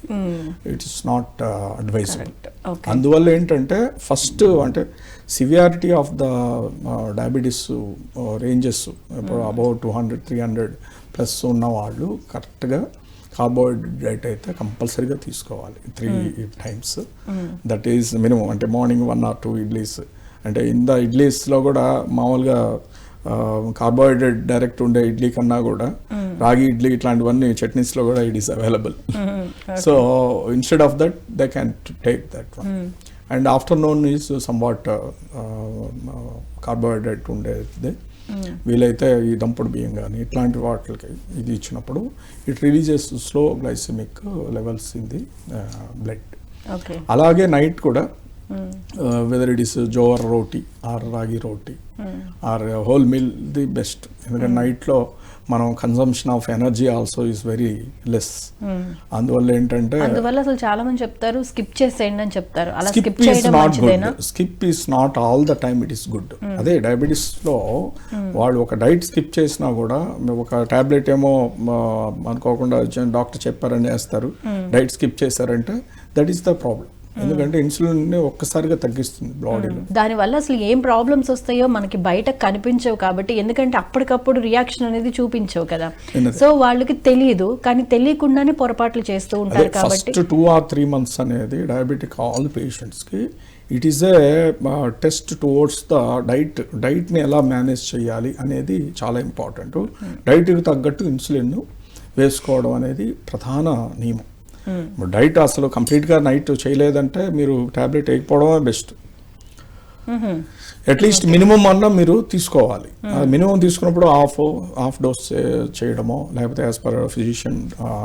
[SPEAKER 1] ఇట్ ఇస్ నాట్ అడ్వైజబుల్. అందువల్ల ఏంటంటే ఫస్ట్ అంటే severity of the diabetes ranges ఇప్పుడు అబౌట్ 200-300 ప్లస్ ఉన్న వాళ్ళు కరెక్ట్గా కార్బోహైడ్రేట్ అయితే కంపల్సరీగా తీసుకోవాలి 3 times. That is minimum. అంటే మార్నింగ్ 1 or 2 ఇడ్లీస్ అంటే ఇన్ ద ఇడ్లీస్లో కూడా మామూలుగా కార్బోహైడ్రేట్ డైరెక్ట్ ఉండే ఇడ్లీ కన్నా కూడా రాగి ఇడ్లీ ఇట్లాంటివన్నీ చట్నీస్లో కూడా it is available. So instead of that they can take that one. And afternoon is some what carbohydrate ఉండేది. వీలైతే ఈ దంపుడు బియ్యం కానీ ఇట్లాంటి వాటికి ఇది ఇచ్చినప్పుడు it releases slow glycemic levels in the blood. అలాగే నైట్ కూడా whether it is jowar roti or ragi roti or whole meal the best. ఎందుకంటే నైట్లో మనం consumption of energy also is very less. అందువల్ల ఏంటంటే అందువల్ల అసలు చాలా మంది చెప్తారు స్కిప్ చేసేయండి అని చెప్తారు. అలా
[SPEAKER 2] skip is not good. Skip is not all the time it is good. అదే డయాబెటీస్లో వాళ్ళు ఒక డైట్ స్కిప్ చేసినా కూడా ఒక టాబ్లెట్ ఏమో అనుకోకుండా డాక్టర్ చెప్పారని వేస్తారు, డైట్ స్కిప్ చేశారంటే దట్ ఈస్ ద ప్రాబ్లం. ఎందుకంటే ఇన్సులిన్ ఒక్కసారిగా తగ్గిస్తుంది బాడీలో.
[SPEAKER 1] దానివల్ల అసలు ఏం ప్రాబ్లమ్స్ వస్తాయో మనకి బయట కనిపించవు కాబట్టి, ఎందుకంటే అప్పటికప్పుడు రియాక్షన్ అనేది చూపించవు కదా, సో వాళ్ళకి తెలియదు. కానీ తెలియకుండానే పొరపాట్లు చేస్తూ ఉంటారు. కాబట్టి
[SPEAKER 2] ఫస్ట్ 2 or 3 months అనేది డయాబెటిక్ ఆల్ పేషెంట్స్కి it is a test towards the డైట్ని ఎలా మేనేజ్ చేయాలి అనేది చాలా ఇంపార్టెంట్. డైట్కి తగ్గట్టు ఇన్సులిన్ వేసుకోవడం అనేది ప్రధాన నియమం. డైట్ అసలు కంప్లీట్గా నైట్ చేయలేదంటే మీరు టాబ్లెట్ వేయకపోవడమే బెస్ట్. అట్లీస్ట్ మినిమం అన్నా మీరు తీసుకోవాలి. మినిమం తీసుకున్నప్పుడు హాఫ్ డోస్ చేయడమో లేకపోతే as per physician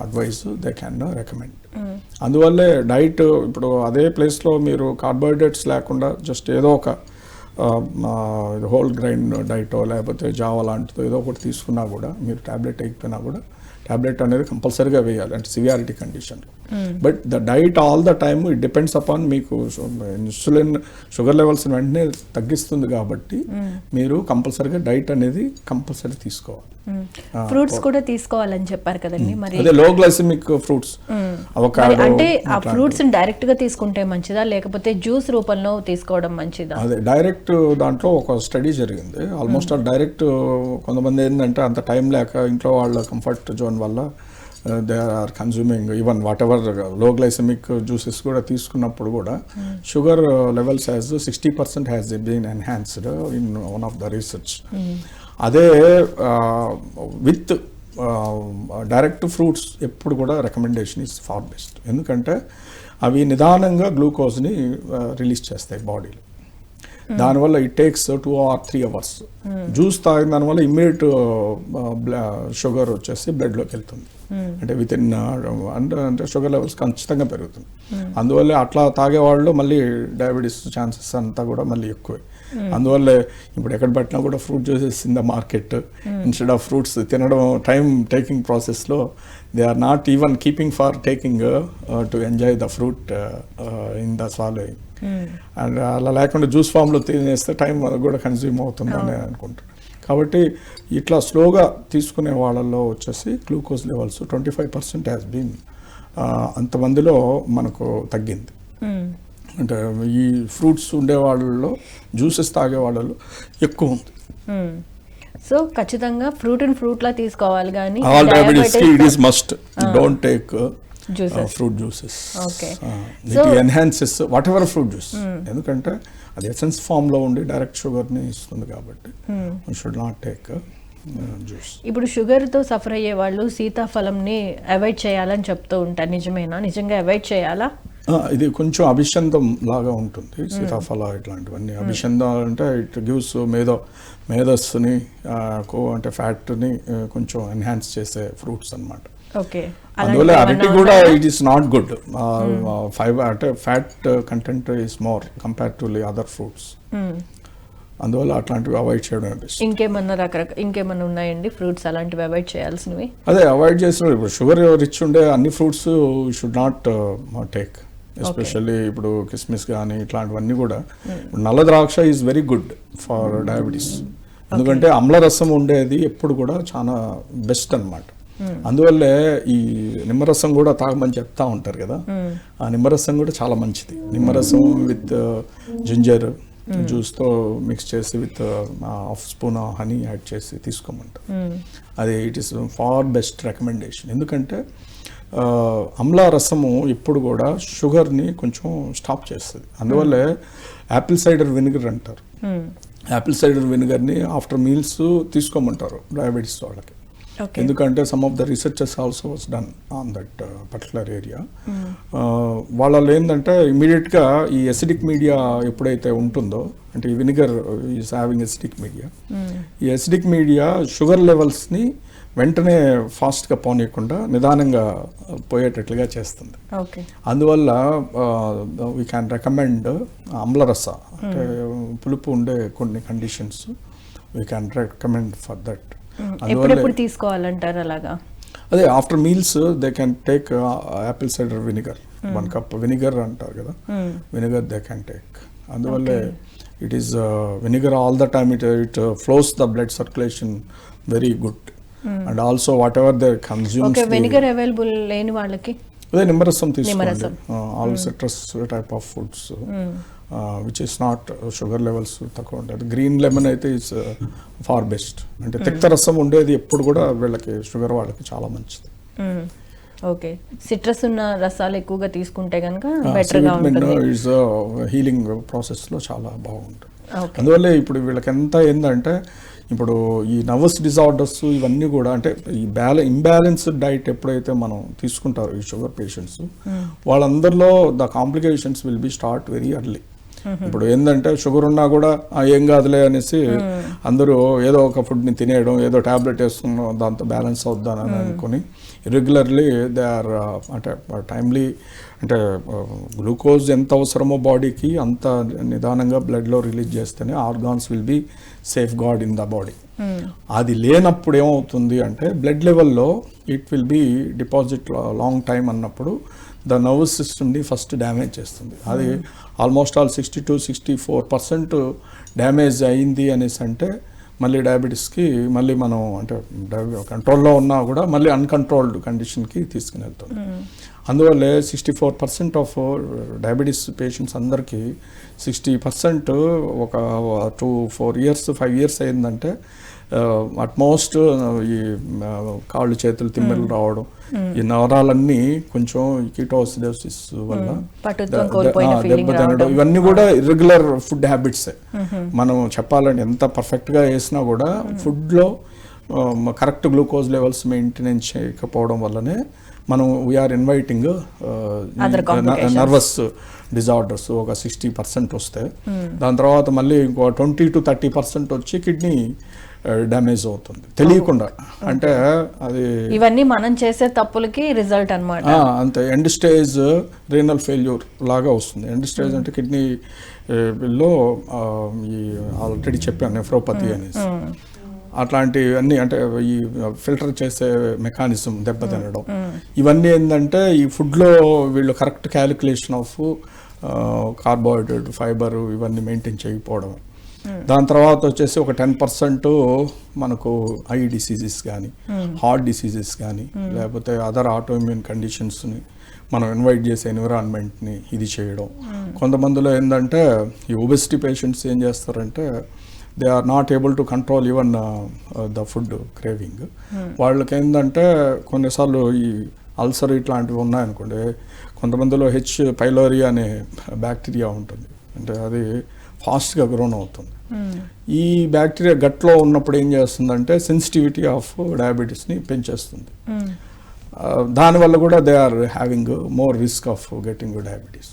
[SPEAKER 2] advice they can recommend. అందువల్లే డైట్ ఇప్పుడు అదే ప్లేస్లో మీరు కార్బోహైడ్రేట్స్ లేకుండా జస్ట్ ఏదో ఒక హోల్ గ్రైన్ డైటో లేకపోతే జావా లాంటిదో ఏదో ఒకటి తీసుకున్నా కూడా మీరు టాబ్లెట్ వేయకపోయినా కూడా టాబ్లెట్ అనేది కంపల్సరీగా వేయాలి అంటే సివియారిటీ కండిషన్లో. But the diet all the time it depends upon మీకు ఇన్సులిన్ షుగర్ లెవెల్స్ వెంటనే తగ్గిస్తుంది కాబట్టి మీరు కంపల్సరీగా డైట్ అనేది కంపల్సరీ తీసుకోవాలి.
[SPEAKER 1] ఫ్రూట్స్ కూడా తీసుకోవాలని చెప్పారు కదండి, మరి
[SPEAKER 2] అదే లో గ్లైసెమిక్ ఫ్రూట్స్
[SPEAKER 1] అంటే ఆ ఫ్రూట్స్ డైరెక్ట్ గా తీసుకుంటే మంచిదా లేకపోతే జ్యూస్ రూపంలో తీసుకోవడం మంచిదా?
[SPEAKER 2] అదే డైరెక్ట్ దాంట్లో ఒక స్టడీ జరిగింది. ఆల్మోస్ట్ డైరెక్ట్ కొంతమంది ఏంటంటే అంత టైం లేక ఇంట్లో వాళ్ళ కంఫర్ట్ జోన్ వల్ల they are consuming even whatever low glycaemic juices కూడా తీసుకున్నప్పుడు కూడా sugar levels has 60% has been enhanced in one of the research. అదే విత్ డైరెక్ట్ ఫ్రూట్స్ ఎప్పుడు కూడా రికమెండేషన్ ఈజ్ ఫార్ బెస్ట్. ఎందుకంటే అవి నిదానంగా గ్లూకోజ్ని రిలీజ్ చేస్తాయి బాడీలో. దానివల్ల it takes 2 or 3 hours. Juice తాగిన దానివల్ల ఇమ్మీడియట్ షుగర్ వచ్చేసి బ్లడ్లోకి వెళ్తుంది. అంటే విత్ ఇన్ అంటే షుగర్ లెవెల్స్ ఖచ్చితంగా పెరుగుతుంది. అందువల్ల అట్లా తాగేవాళ్ళు మళ్ళీ డయాబెటీస్ ఛాన్సెస్ అంతా కూడా మళ్ళీ ఎక్కువే. అందువల్ల ఇప్పుడు ఎక్కడ పట్టినా కూడా fruit juices in the market instead of fruits తినడం టైం టేకింగ్ ప్రాసెస్లో they are not even keeping for taking to enjoy the fruit in the swallowing. And అలా లేకుండా జ్యూస్ ఫామ్లో తినేస్తే టైం కూడా కన్జ్యూమ్ అవుతుందని అనుకుంటున్నాను. కాబట్టి ఇట్లా స్లోగా తీసుకునే వాళ్ళల్లో వచ్చేసి గ్లూకోజ్ లెవెల్స్ 25% హ్యాస్ బీన్ అంతమందిలో మనకు తగ్గింది. అంటే ఈ ఫ్రూట్స్ ఉండే వాళ్ళలో జ్యూసెస్ తాగే వాళ్ళలో ఎక్కువ ఉంది.
[SPEAKER 1] సో ఖచ్చితంగా ఫ్రూట్లా తీసుకోవాలి కానీ
[SPEAKER 2] ఆల్ డయాబెటిస్కి it is must don't take fruit juices. It enhances whatever fruit juice. ఎందుకంటే అది ఎసెన్స్ ఫామ్లో ఉండి డైరెక్ట్ షుగర్ని ఇస్తుంది కాబట్టి షుడ్ నాట్ టేక్ జ్యూస్.
[SPEAKER 1] ఇప్పుడు షుగర్తో సఫర్ అయ్యే వాళ్ళు సీతాఫలంని అవాయిడ్ చేయాలని చెప్తూ ఉంటారు, నిజమేనా? నిజంగా అవాయిడ్ చేయాలా?
[SPEAKER 2] ఇది కొంచెం అభిషందం లాగా ఉంటుంది సీతాఫల ఇట్లాంటివన్నీ. అభిషందం అంటే ఇట్ గివ్స్ మేధస్సుని అంటే ఫ్యాట్ని కొంచెం ఎన్హాన్స్ చేసే ఫ్రూట్స్ అన్నమాట. అందువల్ల అరటి కూడా it is not good. Fibre అంటే fat content is more compare to other fruits. అందువల్ల అట్లాంటివి అవాయిడ్ చేయడం బెస్ట్.
[SPEAKER 1] ఇంకేమన్నా ఉన్నాయండి ఫ్రూట్స్ అలాంటివి అవాయిడ్ చేయాల్సినవి?
[SPEAKER 2] అదే అవాయిడ్ చేసిన ఇప్పుడు షుగర్ రిచ్ ఉండే అన్ని fruits should not take. Especially ఇప్పుడు కిస్మిస్ కానీ ఇట్లాంటివన్నీ కూడా. నల్ల ద్రాక్ష is very good for diabetes. ఎందుకంటే అమ్లరసం ఉండేది ఎప్పుడు కూడా చాలా బెస్ట్ అన్నమాట. అందువల్లే ఈ నిమ్మరసం కూడా తాగమని చెప్తా ఉంటారు కదా. ఆ నిమ్మరసం కూడా చాలా మంచిది. నిమ్మరసం విత్ జింజర్ జ్యూస్తో మిక్స్ చేసి with half spoon honey add చేసి తీసుకోమంటారు. అది it is far best recommendation. ఎందుకంటే అమ్లా రసము ఇప్పుడు కూడా షుగర్ని కొంచెం స్టాప్ చేస్తుంది. అందువల్లే యాపిల్ సైడర్ వినిగర్ అంటారు. యాపిల్ సైడర్ వినిగర్ని ఆఫ్టర్ మీల్స్ తీసుకోమంటారు డయాబెటీస్ వాళ్ళకి. ఎందుకంటే some of the researches also was done on that particular area. వాళ్ళలో ఏంటంటే ఇమీడియట్గా ఈ ఎసిడిక్ మీడియా ఎప్పుడైతే ఉంటుందో, అంటే ఈ vinegar is having acidic media, ఈ ఎసిడిక్ మీడియా షుగర్ లెవెల్స్ని వెంటనే ఫాస్ట్గా పోనీయకుండా నిదానంగా పోయేటట్లుగా చేస్తుంది. అందువల్ల వీ క్యాన్ రికమెండ్ అమ్లరస, అంటే పులుపు ఉండే కొన్ని conditions we can recommend for that.
[SPEAKER 1] ఎప్పుడు తీసుకోవాలంటారు అలాగా?
[SPEAKER 2] అదే after meals they can take Apple cider vinegar, 1 cup vinegar అంటారు కదా, వినిగర్ దే క్యాన్ టేక్. అందువల్ల it is vinegar all the time it flows the blood circulation very good. And also what ever they consumes.
[SPEAKER 1] Vinegar available లేని వాళ్ళకి
[SPEAKER 2] అదే నిమ్మరసం తీసుకోండి. All citrus type of foods which is not sugar levels తక్కువ ఉంటుంది. Green lemon అయితే it's far best. అంటే తిక్త రసం ఉండేది ఎప్పుడు కూడా వీళ్ళకి షుగర్ వాళ్ళకి చాలా మంచిది.
[SPEAKER 1] ఓకే, సిట్రస్ ఉన్న రసాలు ఎక్కువగా తీసుకుంటే కనుక బెటర్గా ఉంటుంది.
[SPEAKER 2] ఇట్స్ హీలింగ్ ప్రాసెస్లో చాలా బాగుంటుంది. అందువల్లే ఇప్పుడు వీళ్ళకి ఎంత ఏంటంటే ఇప్పుడు ఈ నర్వస్ డిజార్డర్స్ ఇవన్నీ కూడా, అంటే ఈ ఇంబ్యాలెన్స్డ్ డైట్ ఎప్పుడైతే మనం తీసుకుంటారో ఈ షుగర్ పేషెంట్స్, వాళ్ళందరిలో the complications will be start very early. ఇప్పుడు ఏంటంటే షుగర్ ఉన్నా కూడా ఏం కాదులే అనేసి అందరూ ఏదో ఒక ఫుడ్ని తినేయడం, ఏదో ట్యాబ్లెట్ వేసుకున్నాం దాంతో బ్యాలెన్స్ అవుద్దానని అనుకుని రెగ్యులర్లీ దే ఆర్ అంటే టైమ్లీ, అంటే గ్లూకోజ్ ఎంత అవసరమో బాడీకి అంత నిదానంగా బ్లడ్లో రిలీజ్ చేస్తేనే organs will be safeguard in the body. అది లేనప్పుడు ఏమవుతుంది అంటే బ్లడ్ లెవెల్లో it will be deposit long time అన్నప్పుడు ద నర్వస్ సిస్టమ్ని ఫస్ట్ డ్యామేజ్ చేస్తుంది. అది ఆల్మోస్ట్ ఆల్ 60-64% డ్యామేజ్ అయింది అనేసి అంటే మళ్ళీ డయాబెటీస్కి మళ్ళీ మనం అంటే కంట్రోల్లో ఉన్నా కూడా మళ్ళీ అన్కంట్రోల్డ్ కండిషన్కి తీసుకుని వెళ్తుంది. అందువల్లే 64% ఆఫ్ డయాబెటీస్ పేషెంట్స్ అందరికీ 60% ఒక 2-4 years 5 years అయిందంటే అట్మోస్ట్ ఈ కాళ్ళు చేతులు తిమ్మెలు రావడం, ఈ నవరాలన్నీ కొంచెం కీటోసిడోసిస్ వల్ల దెబ్బ తినడం, ఇవన్నీ కూడా ఇర్రెగ్యులర్ ఫుడ్ హ్యాబిట్సే. మనం చెప్పాలంటే ఎంత పర్ఫెక్ట్గా వేసినా కూడా ఫుడ్లో కరెక్ట్ గ్లూకోజ్ లెవెల్స్ మెయింటెనెన్స్ చేయకపోవడం వల్లనే మనం వీఆర్ ఇన్వైటింగ్ నర్వస్ డిజార్డర్స్ ఒక 60% వస్తాయి. దాని తర్వాత మళ్ళీ ఇంకో 20 to 30% వచ్చి కిడ్నీ డ్యామేజ్ అవుతుంది తెలియకుండా. అంటే అది
[SPEAKER 1] ఇవన్నీ మనం చేసే తప్పులకి రిజల్ట్ అన్నమాట.
[SPEAKER 2] అంతే, ఎండ్ స్టేజ్ రీనల్ ఫెయిల్యూర్ లాగా వస్తుంది. ఎండ్ స్టేజ్ అంటే కిడ్నీ లో ఈ ఆల్రెడీ చెప్పాను నెఫ్రోపతి అనేసి, అట్లాంటివన్నీ అంటే ఈ ఫిల్టర్ చేసే మెకానిజం దెబ్బతినడం, ఇవన్నీ ఏంటంటే ఈ ఫుడ్లో వీళ్ళు correct calculation of carbohydrate, fibre ఇవన్నీ మెయింటైన్ చేయకపోవడం. దాని తర్వాత వచ్చేసి ఒక 10% మనకు ఐ డిసీజెస్ కానీ, హార్ట్ డిసీజెస్ కానీ, లేకపోతే అదర్ ఆటోఇమ్యూన్ కండిషన్స్ని మనం ఇన్వైట్ చేసే ఎన్విరాన్మెంట్ని ఇది చేయడం. కొంతమందిలో ఏంటంటే ఈ ఒబెసిటీ పేషెంట్స్ ఏం చేస్తారంటే they are not able to control even the food craving. వాళ్ళకి ఏంటంటే కొన్నిసార్లు ఈ అల్సర్ ఇట్లాంటివి ఉన్నాయనుకోండి, కొంతమందిలో హెచ్ పైలోరీ అనే బ్యాక్టీరియా ఉంటుంది, అంటే అది ఫాస్ట్గా గ్రోన్ అవుతుంది. ఈ బ్యాక్టీరియా గట్లో ఉన్నప్పుడు ఏం చేస్తుందంటే సెన్సిటివిటీ ఆఫ్ డయాబెటీస్ని పెంచేస్తుంది. దానివల్ల కూడా they are having more risk of getting diabetes.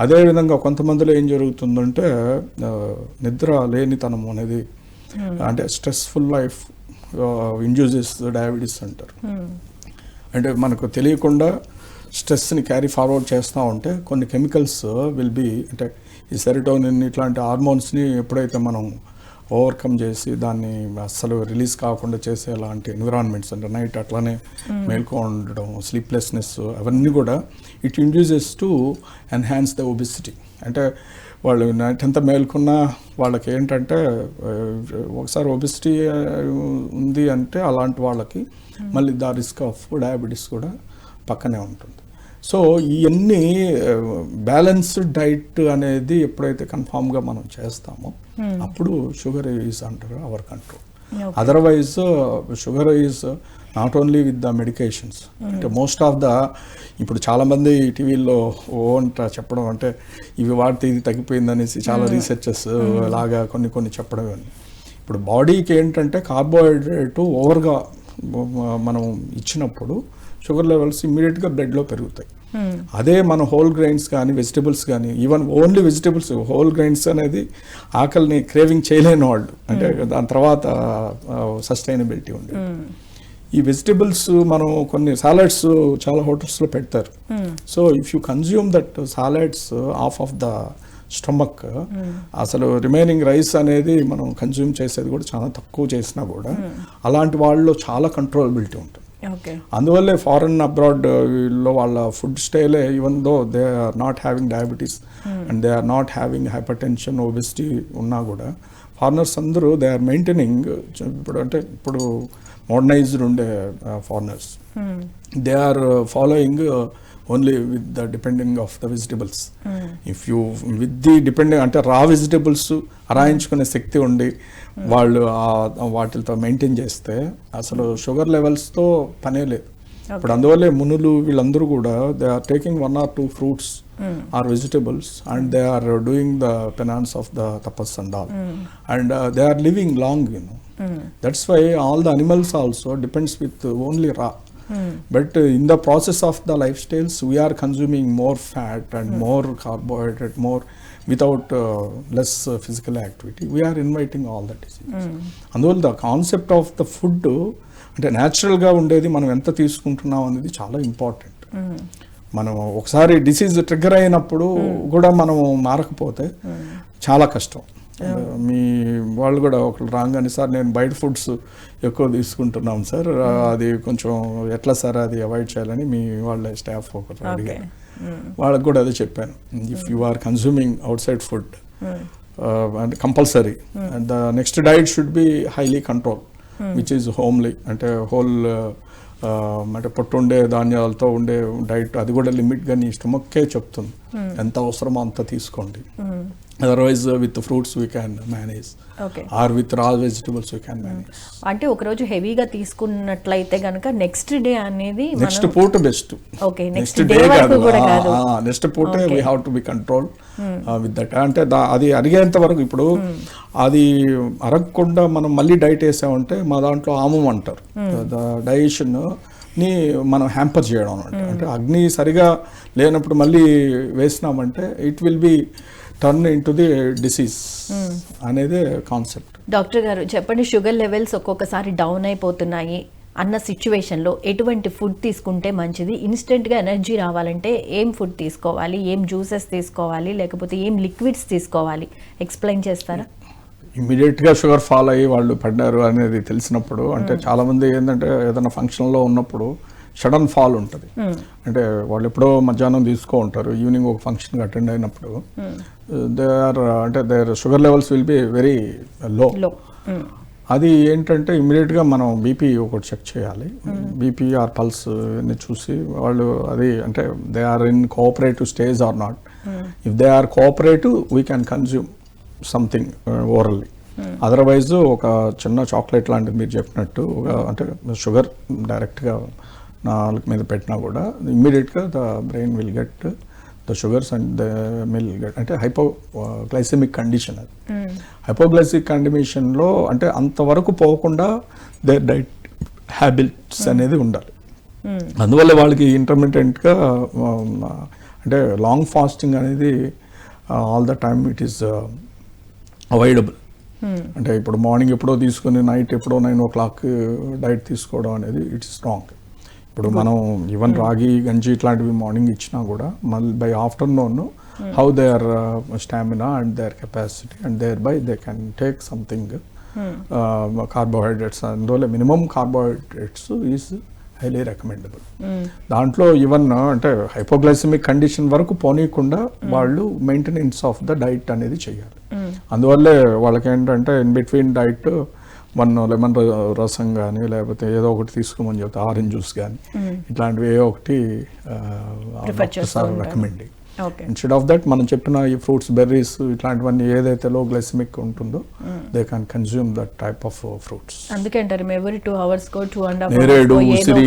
[SPEAKER 2] అదేవిధంగా కొంతమందిలో ఏం జరుగుతుందంటే నిద్ర లేనితనం అనేది, అంటే స్ట్రెస్ఫుల్ లైఫ్ ఇండ్యూసెస్ డయాబెటీస్ అంటారు. అంటే మనకు తెలియకుండా స్ట్రెస్ని క్యారీ ఫార్వర్డ్ చేస్తూ ఉంటే కొన్ని కెమికల్స్ విల్ బి, అంటే ఈ సెరోటోనిన్ ఇట్లాంటి హార్మోన్స్ని ఎప్పుడైతే మనం ఓవర్కమ్ చేసి దాన్ని అస్సలు రిలీజ్ కాకుండా చేసే అలాంటి ఎన్విరాన్మెంట్స్, అంటే నైట్ అట్లానే మేల్కో ఉండడం, స్లీప్లెస్నెస్, అవన్నీ కూడా it induces to enhance the obesity. అంటే వాళ్ళు నైట్ అంతా మేల్కొన్నా వాళ్ళకి ఏంటంటే ఒకసారి ఒబెసిటీ ఉంది అంటే అలాంటి వాళ్ళకి మళ్ళీ ద రిస్క్ ఆఫ్ డయాబెటీస్ కూడా పక్కనే ఉంటుంది. సో ఇవన్నీ బ్యాలెన్స్డ్ డైట్ అనేది ఎప్పుడైతే కన్ఫామ్గా మనం చేస్తామో అప్పుడు sugar is under our control. Otherwise sugar is not only with the medications. అంటే మోస్ట్ ఆఫ్ ద ఇప్పుడు చాలామంది టీవీల్లో అంట చెప్పడం, అంటే ఇవి వాడితే ఇది తగ్గిపోయింది అనేసి చాలా రీసెర్చెస్ లాగా కొన్ని చెప్పడం. ఇప్పుడు బాడీకి ఏంటంటే కార్బోహైడ్రేట్ ఓవర్గా మనం ఇచ్చినప్పుడు షుగర్ లెవెల్స్ ఇమ్మీడియట్గా బ్లడ్లో పెరుగుతాయి. అదే మన హోల్ గ్రైన్స్ కానీ, వెజిటబుల్స్ కానీ, even only vegetables, whole grains అనేది ఆకలిని క్రేవింగ్ చేయలేని వాళ్ళు, అంటే దాని తర్వాత సస్టైనబిలిటీ ఉంది. ఈ వెజిటబుల్స్ మనం కొన్ని సాలడ్స్ చాలా హోటల్స్లో పెడతారు. So if you consume that salads of the stomach, అసలు రిమైనింగ్ రైస్ అనేది మనం కన్జ్యూమ్ చేసేది కూడా చాలా తక్కువ చేసినా కూడా అలాంటి వాళ్ళలో చాలా కంట్రోలబిలిటీ ఉంటుంది. అందువల్లే ఫారెన్ అబ్రాడ్ లో వాళ్ళ ఫుడ్ స్టైలే, even though they are not having diabetes and they are not having hypertension, obesity ఉన్నా కూడా ఫారినర్స్ అందరూ దే ఆర్ మెయింటైనింగ్. ఇప్పుడు మోడర్నైజ్డ్ ఉండే foreigners they are following only with the depending of the vegetables. If you with the depending అంటే raw vegetables అరాయించుకునే శక్తి ఉండి వాళ్ళు వాటితో maintain చేస్తే అసలు షుగర్ లెవెల్స్తో పనే లేదు. ఇప్పుడు అందువల్లే మునులు వీళ్ళందరూ కూడా they are taking 1 or 2 fruits or vegetables and they are doing the penance of the tapas and all, and they are living long, that's why all the animals also depends with only raw. But in the process of the lifestyles, we are consuming more fat and more carbohydrate, more without less physical activity. We are inviting all the diseases. అందువల్ల the concept of the food అంటే న్యాచురల్గా ఉండేది మనం ఎంత తీసుకుంటున్నాం అనేది చాలా important. మనం ఒకసారి డిసీజ్ ట్రిగ్గర్ అయినప్పుడు కూడా మనం మారకపోతే చాలా కష్టం. మీ వాళ్ళు కూడా ఒకళ్ళు రాగానే, సార్ నేను బయట ఫుడ్స్ ఎక్కువ తీసుకుంటున్నాం సార్, అది కొంచెం ఎట్లా సార్ అది అవాయిడ్ చేయాలని మీ వాళ్ళ స్టాఫ్ ఒకరు అడిగారు. వాళ్ళకి కూడా అదే చెప్పాను, if you are consuming outside food అంటే compulsory the next diet should be highly control which is homely, అంటే హోల్ అంటే పొట్టు ఉండే ధాన్యాలతో ఉండే డైట్, అది కూడా లిమిట్గా నీ స్టమక్కే చెప్తుంది. ఎంత అవసరమో అంత తీసుకోండి. Otherwise with fruits we can manage, or with raw vegetables we can manage.
[SPEAKER 1] అంటే ఒకరోజు హెవీగా తీసుకున్నట్లయితే కనుక నెక్స్ట్ డే అనేది
[SPEAKER 2] నెక్స్ట్ పూట బెస్ట్.
[SPEAKER 1] నెక్స్ట్ డే కాదు,
[SPEAKER 2] నెక్స్ట్ పూటే we have to be control with that. అంటే అది అరిగేంత వరకు, ఇప్పుడు అది అరగకుండా మనం మళ్ళీ డైట్ వేసామంటే మా దాంట్లో ఆమం అంటారు, డైజెషన్ ని మనం హ్యాంపర్ చేయడం అనమాట. అంటే అగ్ని సరిగా లేనప్పుడు మళ్ళీ వేసినామంటే it will be turn into the disease అనేది కాన్సెప్ట్.
[SPEAKER 1] డాక్టర్ గారు చెప్పండి, షుగర్ లెవెల్స్ ఒక్కొక్కసారి డౌన్ అయిపోతున్నాయి అన్న సిచ్యువేషన్లో ఎటువంటి ఫుడ్ తీసుకుంటే మంచిది? ఇన్స్టెంట్గా ఎనర్జీ రావాలంటే ఏం ఫుడ్ తీసుకోవాలి, ఏం జ్యూసెస్ తీసుకోవాలి, లేకపోతే ఏం లిక్విడ్స్ తీసుకోవాలి, ఎక్స్ప్లెయిన్ చేస్తారా?
[SPEAKER 2] ఇమీడియట్గా షుగర్ ఫాల్ అయ్యి వాళ్ళు పడ్డారు అనేది తెలిసినప్పుడు, అంటే చాలామంది ఏంటంటే ఏదైనా ఫంక్షన్లో ఉన్నప్పుడు సడన్ ఫాల్ ఉంటుంది. అంటే వాళ్ళు ఎప్పుడో మధ్యాహ్నం తీసుకో ఉంటారు, ఈవినింగ్ ఒక ఫంక్షన్కి అటెండ్ అయినప్పుడు their sugar levels will be very low. అది ఏంటంటే ఇమీడియట్గా మనం బీపీ ఒకటి చెక్ చేయాలి. బీపీ ఆర్ పల్స్ అన్ని చూసి వాళ్ళు అది అంటే they are in cooperative stage or not. If they are cooperative we can consume something orally. Otherwise ఒక చిన్న చాక్లెట్ లాంటిది మీరు చెప్పినట్టు అంటే షుగర్ డైరెక్ట్గా నాలుగు మీద పెట్టినా కూడా ఇమ్మీడియట్గా the brain will get the sugars and the will get అంటే హైపోగ్లైసెమిక్ కండిషన్. అది హైపోగ్లైసిక్ కండిషన్లో అంటే అంతవరకు పోకుండా దే డైట్ హ్యాబిట్స్ అనేది ఉండాలి. అందువల్ల వాళ్ళకి ఇంటర్మీడియట్గా అంటే లాంగ్ ఫాస్టింగ్ అనేది all the time it is avoidable. అంటే ఇప్పుడు మార్నింగ్ ఎప్పుడో తీసుకుని నైట్ ఎప్పుడో 9 o'clock డైట్ తీసుకోవడం అనేది ఇట్స్ రాంగ్. ఇప్పుడు మనం ఈవెన్ రాగి గంజి ఇట్లాంటివి మార్నింగ్ ఇచ్చినా కూడా మళ్ళీ by afternoon how they are stamina and they are capacity and thereby they can take something carbohydrates. అందువల్ల minimum carbohydrates is highly recommendable. దాంట్లో ఈవెన్ అంటే హైపోగ్లైసెమిక్ కండిషన్ వరకు పోనీయకుండా వాళ్ళు మెయింటెనెన్స్ ఆఫ్ ద డైట్ అనేది చేయాలి. అందువల్లే వాళ్ళకి ఏంటంటే ఇన్ బిట్వీన్ డైట్ లెమన్ రసం కానీ లేకపోతే ఏదో ఒకటి తీసుకోమని చెప్తే ఆరెంజ్ జ్యూస్ కానీ ఇట్లాంటివి ఏ ఒకటి రికమెండింగ్. ఇన్స్టెడ్ ఆఫ్ దట్ మనం చెప్పిన ఈ ఫ్రూట్స్, బెర్రీస్ ఇట్లాంటివన్నీ ఏదైతే లో గ్లైసెమిక్ ఉంటుందో they can consume that type of fruits.
[SPEAKER 1] అందుకే అంటారు every 2 hours కో 2.5
[SPEAKER 2] నేరేడు, ఉసిరి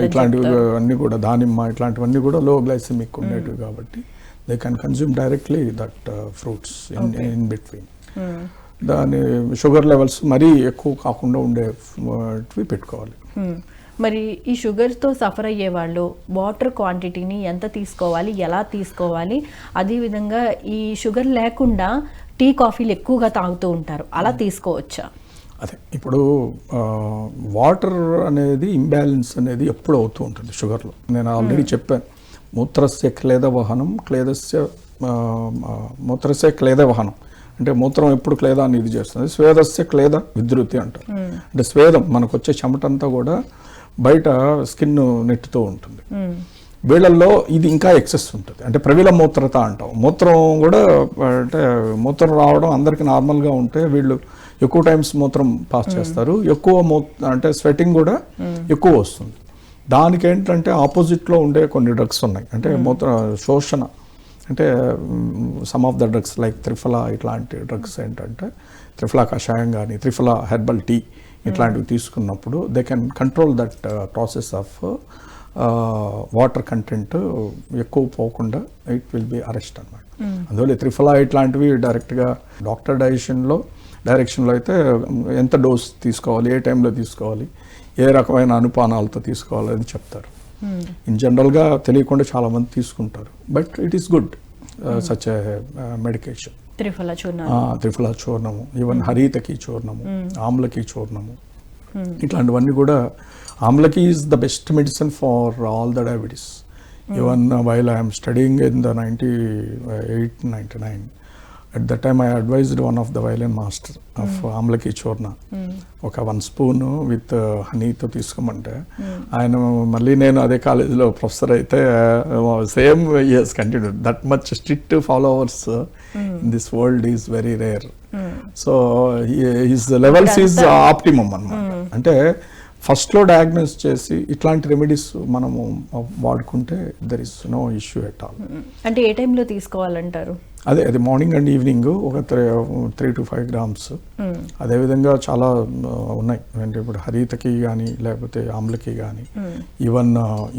[SPEAKER 2] ఇట్లాంటివి అన్ని కూడా, దానిమ్మ ఇట్లాంటివన్నీ కూడా లో గ్లైసెమిక్ ఉండేటివి కాబట్టి they can consume directly that fruits in between. దాని షుగర్ లెవెల్స్ మరీ ఎక్కువ కాకుండా ఉండేవి పెట్టుకోవాలి.
[SPEAKER 1] మరి ఈ షుగర్తో సఫర్ అయ్యే వాళ్ళు వాటర్ క్వాంటిటీని ఎంత తీసుకోవాలి, ఎలా తీసుకోవాలి? అదేవిధంగా ఈ షుగర్ లేకుండా టీ, కాఫీలు ఎక్కువగా తాగుతూ ఉంటారు, అలా తీసుకోవచ్చా?
[SPEAKER 2] అదే ఇప్పుడు వాటర్ అనేది ఇంబ్యాలెన్స్ అనేది ఎప్పుడు అవుతూ ఉంటుంది షుగర్లో. నేను ఆల్రెడీ చెప్పాను, మూత్రస్య క్లేదవహనం మూత్రస్య క్లేదవహనం అంటే మూత్రం ఎప్పుడు క్లేదాన్ని ఇది చేస్తుంది. స్వేదస్య క్లేద విద్రుతి అంటారు. అంటే స్వేదం మనకు వచ్చే చెమటంతా కూడా బయట స్కిన్ నెట్టుతూ ఉంటుంది. వీళ్ళల్లో ఇది ఇంకా ఎక్సెస్ ఉంటుంది, అంటే ప్రవిల మూత్రత అంటాం. మూత్రం కూడా అంటే మూత్రం రావడం అందరికీ నార్మల్గా ఉంటే వీళ్ళు ఎక్కువ టైమ్స్ మూత్రం పాస్ చేస్తారు, ఎక్కువ అంటే స్వెటింగ్ కూడా ఎక్కువ వస్తుంది. దానికి ఏంటంటే ఆపోజిట్లో ఉండే కొన్ని డ్రగ్స్ ఉన్నాయి. అంటే మూత్ర శోషణ అంటే some of the drugs like triphala ఇట్లాంటి డ్రగ్స్ ఏంటంటే త్రిఫలా కషాయం కానీ త్రిఫలా హెర్బల్ టీ ఇట్లాంటివి తీసుకున్నప్పుడు they can control that process of water content ఎక్కువ పోకుండా ఇట్ విల్ బి అరెస్ట్ అనమాట. అందువల్ల త్రిఫలా ఇట్లాంటివి డైరెక్ట్గా డాక్టర్ డైరెక్షన్లో అయితే ఎంత డోస్ తీసుకోవాలి, ఏ టైంలో తీసుకోవాలి, ఏ రకమైన అనుపానాలతో తీసుకోవాలి అని చెప్తారు. ఇన్ జనరల్గా తెలియకుండా చాలామంది తీసుకుంటారు, but it is good such a medication. Triphala చూర్ణము, ఈవెన్ హరితకి చూర్ణము, ఆమ్లకి చూర్ణము, ఇట్లాంటివన్నీ కూడా. Amalaki is the best medicine for all the diabetes. Even while I'm studying in the 98-99 at that time I advised one of the violin master of ఆమ్లకి చూర్ణ ఒక 1 spoon with హనీతో తీసుకోమంటే ఆయన మళ్ళీ నేను అదే కాలేజీలో ప్రొఫెసర్ అయితే same years continue. That much strict followers in this world is very rare. So his levels is optimum అన్నమాట. అంటే ఫస్ట్లో డయాగ్నోస్ చేసి ఇట్లాంటి రెమెడీస్ మనము వాడుకుంటే there is no issue at all.
[SPEAKER 1] అంటే ఏ టైంలో తీసుకోవాలంటారు?
[SPEAKER 2] అది మార్నింగ్ అండ్ ఈవినింగ్ ఒక 3 to 5 grams. అదేవిధంగా చాలా ఉన్నాయి, అంటే ఇప్పుడు హరితకి కానీ లేకపోతే ఆమ్లకి కానీ, ఈవెన్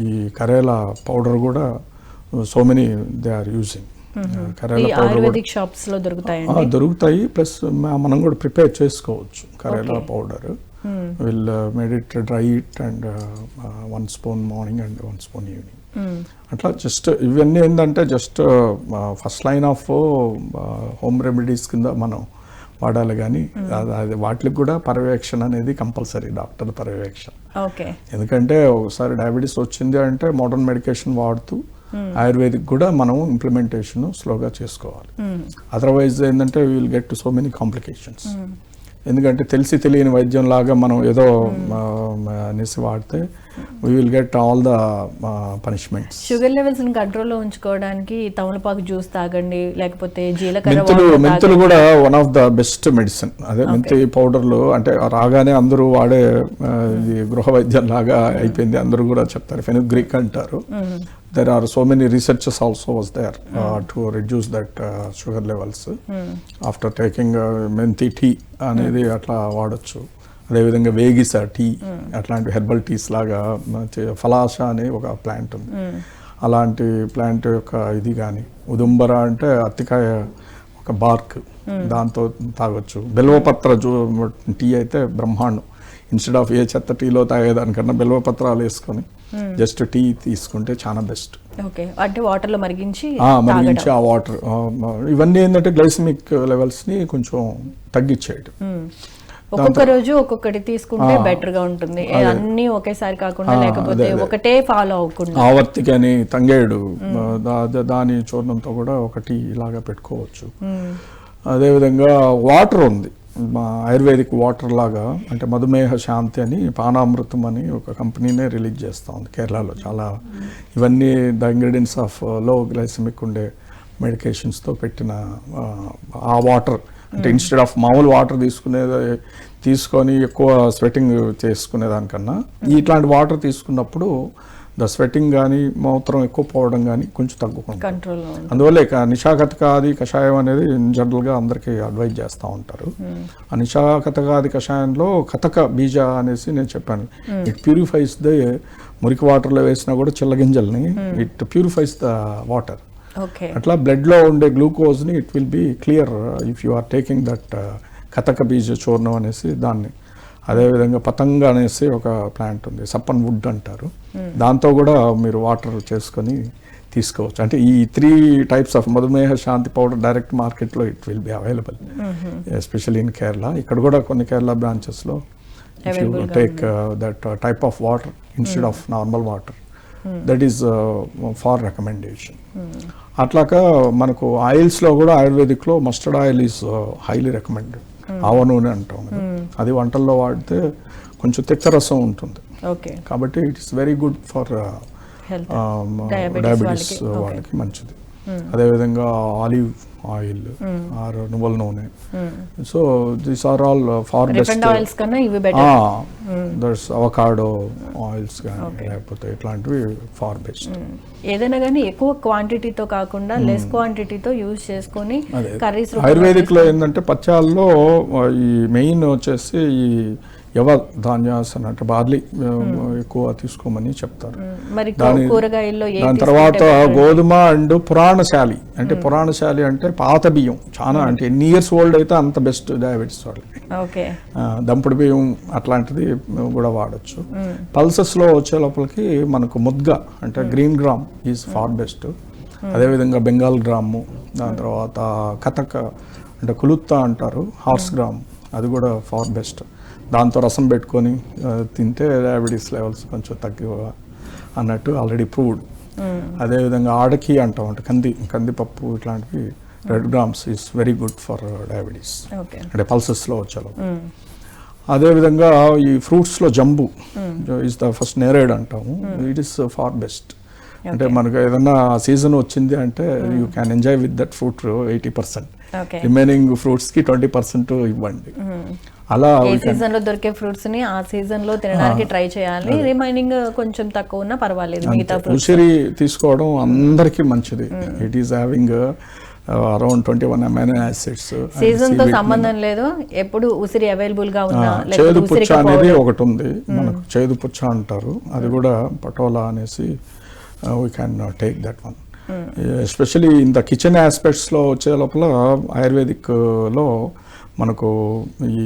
[SPEAKER 2] ఈ కరేలా పౌడర్ కూడా so many they are using. Karela powder
[SPEAKER 1] shops లో
[SPEAKER 2] దొరుకుతాయి, ప్లస్ మనం కూడా ప్రిపేర్ చేసుకోవచ్చు karela powder. Will made it, dry it and 1 spoon morning and 1 spoon evening. అట్లా జస్ట్ ఇవన్నీ ఏంటంటే just first line of home remedies కింద మనం వాడాలి, కానీ అది వాటికి కూడా పర్యవేక్షణ అనేది కంపల్సరీ, డాక్టర్ పర్యవేక్షణ. ఎందుకంటే ఒకసారి డయాబెటీస్ వచ్చింది అంటే మోడర్న్ మెడికేషన్ వాడుతూ ఆయుర్వేదిక్ కూడా మనం ఇంప్లిమెంటేషన్ స్లోగా చేసుకోవాలి. అదర్వైజ్ ఏంటంటే we will get to so many complications. ఎందుకంటే తెలిసి తెలియని వైద్యం లాగా మనం ఏదో అనేసి వాడితే we will get all the punishments.
[SPEAKER 1] Sugar levels కంట్రోల్లో ఉంచుకోవడానికి తమలపాకు జ్యూస్ తాగండి, లేకపోతే జీలకర్ర.
[SPEAKER 2] మెంతులు కూడా one of the best medicine. అదే మెంతి పౌడర్లు అంటే రాగానే అందరూ వాడే గృహ వైద్యం లాగా అయిపోయింది, అందరూ కూడా చెప్తారు. ఫెనుగ్రీక్ అంటారు. There are so many researches also was there to reduce that sugar levels. After taking మెంతి టీ అనేది అట్లా వాడచ్చు. అదేవిధంగా వేగిస టీ, అట్లాంటి హెర్బల్ టీస్ లాగా. ఫలాష అనే ఒక ప్లాంట్ ఉంది, అలాంటి ప్లాంట్ యొక్క ఇది కానీ. ఉదుంబర అంటే అత్తికాయ ఒక బార్క్, దాంతో తాగొచ్చు. బెల్వపత్ర టీ అయితే బ్రహ్మాండం. ఇన్స్టెడ్ ఆఫ్ ఏ చెత్త టీలో తాగేదానికన్నా బెల్వపత్రాలు వేసుకొని జస్ట్ టీ తీసుకుంటే చాలా బెస్ట్.
[SPEAKER 1] అంటే వాటర్లో మరిగించి
[SPEAKER 2] ఆ వాటర్, ఇవన్నీ ఏంటంటే గ్లైసెమిక్ లెవెల్స్ ని కొంచెం తగ్గించేయడం.
[SPEAKER 1] ఒక్కొక్క రోజు ఒక్కొక్కటి తీసుకుంటే బెటర్ గా ఉంటుంది, అన్ని ఒకేసారి కాకుండా, లేకపోతే ఒకటే ఫాలో అవ్వకుండా.
[SPEAKER 2] ఆవర్తికి అని తంగేడు దాని చూర్ణంతో కూడా ఒకటి ఇలాగా పెట్టుకోవచ్చు. అదేవిధంగా వాటర్ ఉంది, ఆయుర్వేదిక్ వాటర్ లాగా. అంటే మధుమేహ శాంతి అని పానామృతం అని ఒక కంపెనీనే రిలీజ్ చేస్తూ ఉంది కేరళలో. చాలా ఇవన్నీ ద ఇంగ్రీడియంట్స్ ఆఫ్ లో గ్లైసెమిక్ ఉండే మెడికేషన్స్తో పెట్టిన ఆ వాటర్. అంటే ఇన్స్టెడ్ ఆఫ్ మామూలు వాటర్ తీసుకొని ఎక్కువ స్వెటింగ్ చేసుకునేదానికన్నా ఇట్లాంటి వాటర్ తీసుకున్నప్పుడు ద స్వెటింగ్ కానీ మూత్రం ఎక్కువ పోవడం కానీ కొంచెం తగ్గుకుంటుంది. అందువల్ల నిషాకతకాది కషాయం అనేది జనరల్గా అందరికీ అడ్వైజ్ చేస్తూ ఉంటారు. ఆ నిషాకతకాది కషాయంలో కతక బీజ అనేసి నేను చెప్పాను. ఇట్ ప్యూరిఫైస్ ద మురికి వాటర్లో వేసినా కూడా చిల్లగింజల్ని, ఇట్ ప్యూరిఫైస్ ద వాటర్. అట్లా బ్లడ్లో ఉండే గ్లూకోజ్ని it will be clear if you are taking that కతక బీజ చూర్ణం అనేసి దాన్ని. అదేవిధంగా పతంగ అనేసి ఒక ప్లాంట్ ఉంది, సప్పన్ వుడ్ అంటారు. దాంతో కూడా మీరు వాటర్ చేసుకొని తీసుకోవచ్చు. అంటే ఈ 3 types ఆఫ్ మధుమేహ శాంతి పౌడర్ డైరెక్ట్ మార్కెట్లో it will be available, especially in Kerala. ఇక్కడ కూడా కొన్ని కేరళ బ్రాంచెస్లో if you take that type of water instead of normal water, that is for recommendation. అట్లాగా మనకు ఆయిల్స్లో కూడా ఆయుర్వేదిక్లో mustard oil is highly recommended. ఆవ నూనె అంటాం కదా, అది వంటల్లో వాడితే కొంచెం తిక్తరసం ఉంటుంది, కాబట్టి it is very good for diabetes వాళ్ళకి మంచిది. అదేవిధంగా ఆలివ్ ఆయిల్ ఆర్ నువ్వుల నూనె. So these are all far best. That's avocado oils కానీ లేకపోతే ఇట్లాంటివి ఫార్ బెస్ట్.
[SPEAKER 1] ఏదైనా కానీ ఎక్కువ క్వాంటిటీతో కాకుండా లెస్ క్వాంటిటీతో యూజ్ చేసుకొని కర్రీస్.
[SPEAKER 2] ఆయుర్వేదిక్ లో ఏంటంటే పచ్చాల్లో ఈ మెయిన్ వచ్చేసి ఈ యవ ధాన్యాస్ అంటే బార్లీ ఎక్కువ తీసుకోమని చెప్తారు. దాని తర్వాత గోధుమ అండ్ పురాణశాలి. అంటే పురాణశాలి అంటే పాత బియ్యం, చాలా అంటే ఎన్ని ఇయర్స్ ఓల్డ్ అయితే అంత బెస్ట్ డయాబెటీస్ వాళ్ళకి. దంపుడు బియ్యం అట్లాంటిది కూడా వాడచ్చు. పల్సెస్లో వచ్చే లోపలికి మనకు ముద్గ అంటే green gram is far best. అదేవిధంగా బెంగాల్ గ్రాము, దాని తర్వాత కథక అంటే కులుత్తా అంటారు, హార్స్ గ్రామ్, అది కూడా ఫార్ బెస్ట్. దాంతో రసం పెట్టుకొని తింటే డయాబెటీస్ లెవెల్స్ కొంచెం తగ్గి అన్నట్టు ఆల్రెడీ ప్రూవ్డ్. అదేవిధంగా ఆడకి అంటాం, అంటే కందిపప్పు ఇట్లాంటివి 2 grams is very good for diabetes, అంటే పల్సెస్లో వచ్చేలో. అదేవిధంగా ఈ ఫ్రూట్స్లో జంబు ఈజ్ ద ఫస్ట్ నేరేడ్ అంటాము, ఇట్ ఈస్ ఫార్ బెస్ట్. అంటే మనకు ఏదన్నా సీజన్ వచ్చింది అంటే you can enjoy with that fruit 80%, remaining ఫ్రూట్స్కి 20% ఇవ్వండి. అలా
[SPEAKER 1] ఏ సీజన్ లో దొరికే ఫ్రూట్స్ ని ఆ సీజన్ లో తినడానికి ట్రై చేయాలి, రిమైనింగ్ కొంచెం తక్కువ ఉన్నా పర్వాలేదు మిగతా ఫ్రూట్స్.
[SPEAKER 2] ఉసిరి తీసుకోవడం అందరికీ మంచిది. It is having around 21 amino acids.
[SPEAKER 1] Season తో సంబంధం లేదు, ఎప్పుడు ఉసిరి అవైలబుల్ గా ఉన్నా.
[SPEAKER 2] చేదు పుచ్చ అనేది ఒకటి ఉంది మనకు, చేదు పుచ్చ అంటారు, అది కూడా పటోలా అనేసి we can take that one. Especially in the kitchen ఆస్పెక్ట్స్లో వచ్చే లోపల ఆయుర్వేదిక్లో మనకు ఈ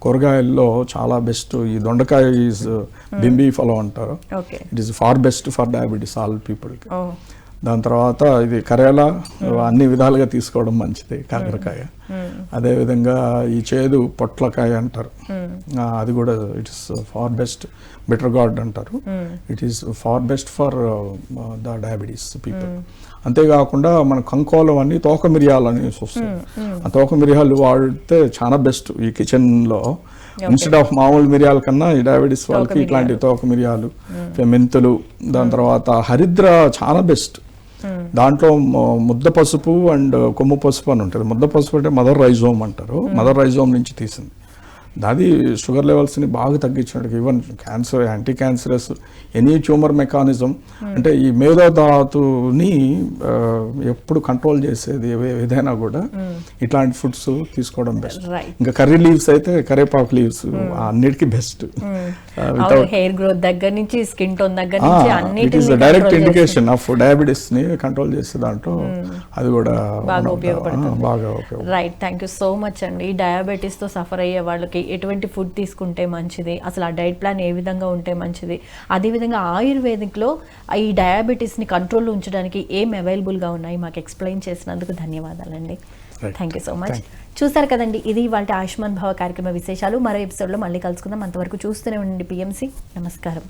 [SPEAKER 2] కూరగాయల్లో చాలా బెస్ట్ ఈ దొండకాయ ఈజ్ బింబీ ఫలం అంటారు. It is far best for diabetes all పీపుల్కి. దాని తర్వాత ఇది కరేలా అన్ని విధాలుగా తీసుకోవడం మంచిది, కాకరకాయ. అదేవిధంగా ఈ చేదు పొట్లకాయ అంటారు, అది కూడా it is for best, better gourd అంటారు, it is far best for the diabetes people. అంతేకాకుండా మన కంకోలం అని తోక మిరియాలు అనేసి వస్తుంది, ఆ తోక మిరియాలు వాడితే చాలా బెస్ట్ ఈ కిచెన్లో. ఇన్స్టెడ్ ఆఫ్ మామూలు మిరియాల కన్నా ఈ డయాబెటీస్ వాళ్ళకి ఇట్లాంటి తోక మిరియాలు, మెంతులు, దాని తర్వాత హరిద్ర చాలా బెస్ట్. దాంట్లో ముద్ద పసుపు అండ్ కొమ్ము పసుపు అని ఉంటుంది. ముద్ద పసుపు అంటే మదర్ రైజోమ్ అంటారు, మదర్ రైజోమ్ నుంచి తీసింది. అది షుగర్ లెవెల్స్ని బాగా తగ్గించినట్టు, even cancer, anti cancerous, any tumour mechanism, అంటే ఈ మేధోధాతుని ఎప్పుడు కంట్రోల్ చేసేది ఏదైనా కూడా ఇట్లాంటి ఫుడ్స్ తీసుకోవడం బెస్ట్. ఇంకా కర్రీ లీవ్స్ అయితే కరేపాకు లీవ్స్ అన్నిటికీ బెస్ట్.
[SPEAKER 1] హెయిర్ గ్రోత్ దగ్గర నుంచి స్కిన్ టోన్ దగ్గర నుంచి
[SPEAKER 2] it is direct indication of diabetes ని కంట్రోల్ చేసే దాంట్లో అది కూడా
[SPEAKER 1] బాగా ఉపయోగపడుతుంది.
[SPEAKER 2] బాగా
[SPEAKER 1] right, thank you so much అండి. డయాబెటీస్ తో సఫర్ అయ్యే వాళ్ళకి ఎటువంటి ఫుడ్ తీసుకుంటే మంచిది, అసలు ఆ డైట్ ప్లాన్ ఏ విధంగా ఉంటే మంచిది, అదేవిధంగా ఆయుర్వేదిక్లో ఈ డయాబెటీస్ని కంట్రోల్లో ఉంచడానికి ఏం అవైలబుల్గా ఉన్నాయి మాకు ఎక్స్ప్లెయిన్ చేసినందుకు ధన్యవాదాలండి. Thank you so much. చూసారు కదండి, ఇది వాళ్ళ ఆయుష్మాన్ భవ కార్యక్రమ విశేషాలు. మరో ఎపిసోడ్లో మళ్ళీ కలుసుకుందాం. అంతవరకు చూస్తూనే ఉండండి PMC. నమస్కారం.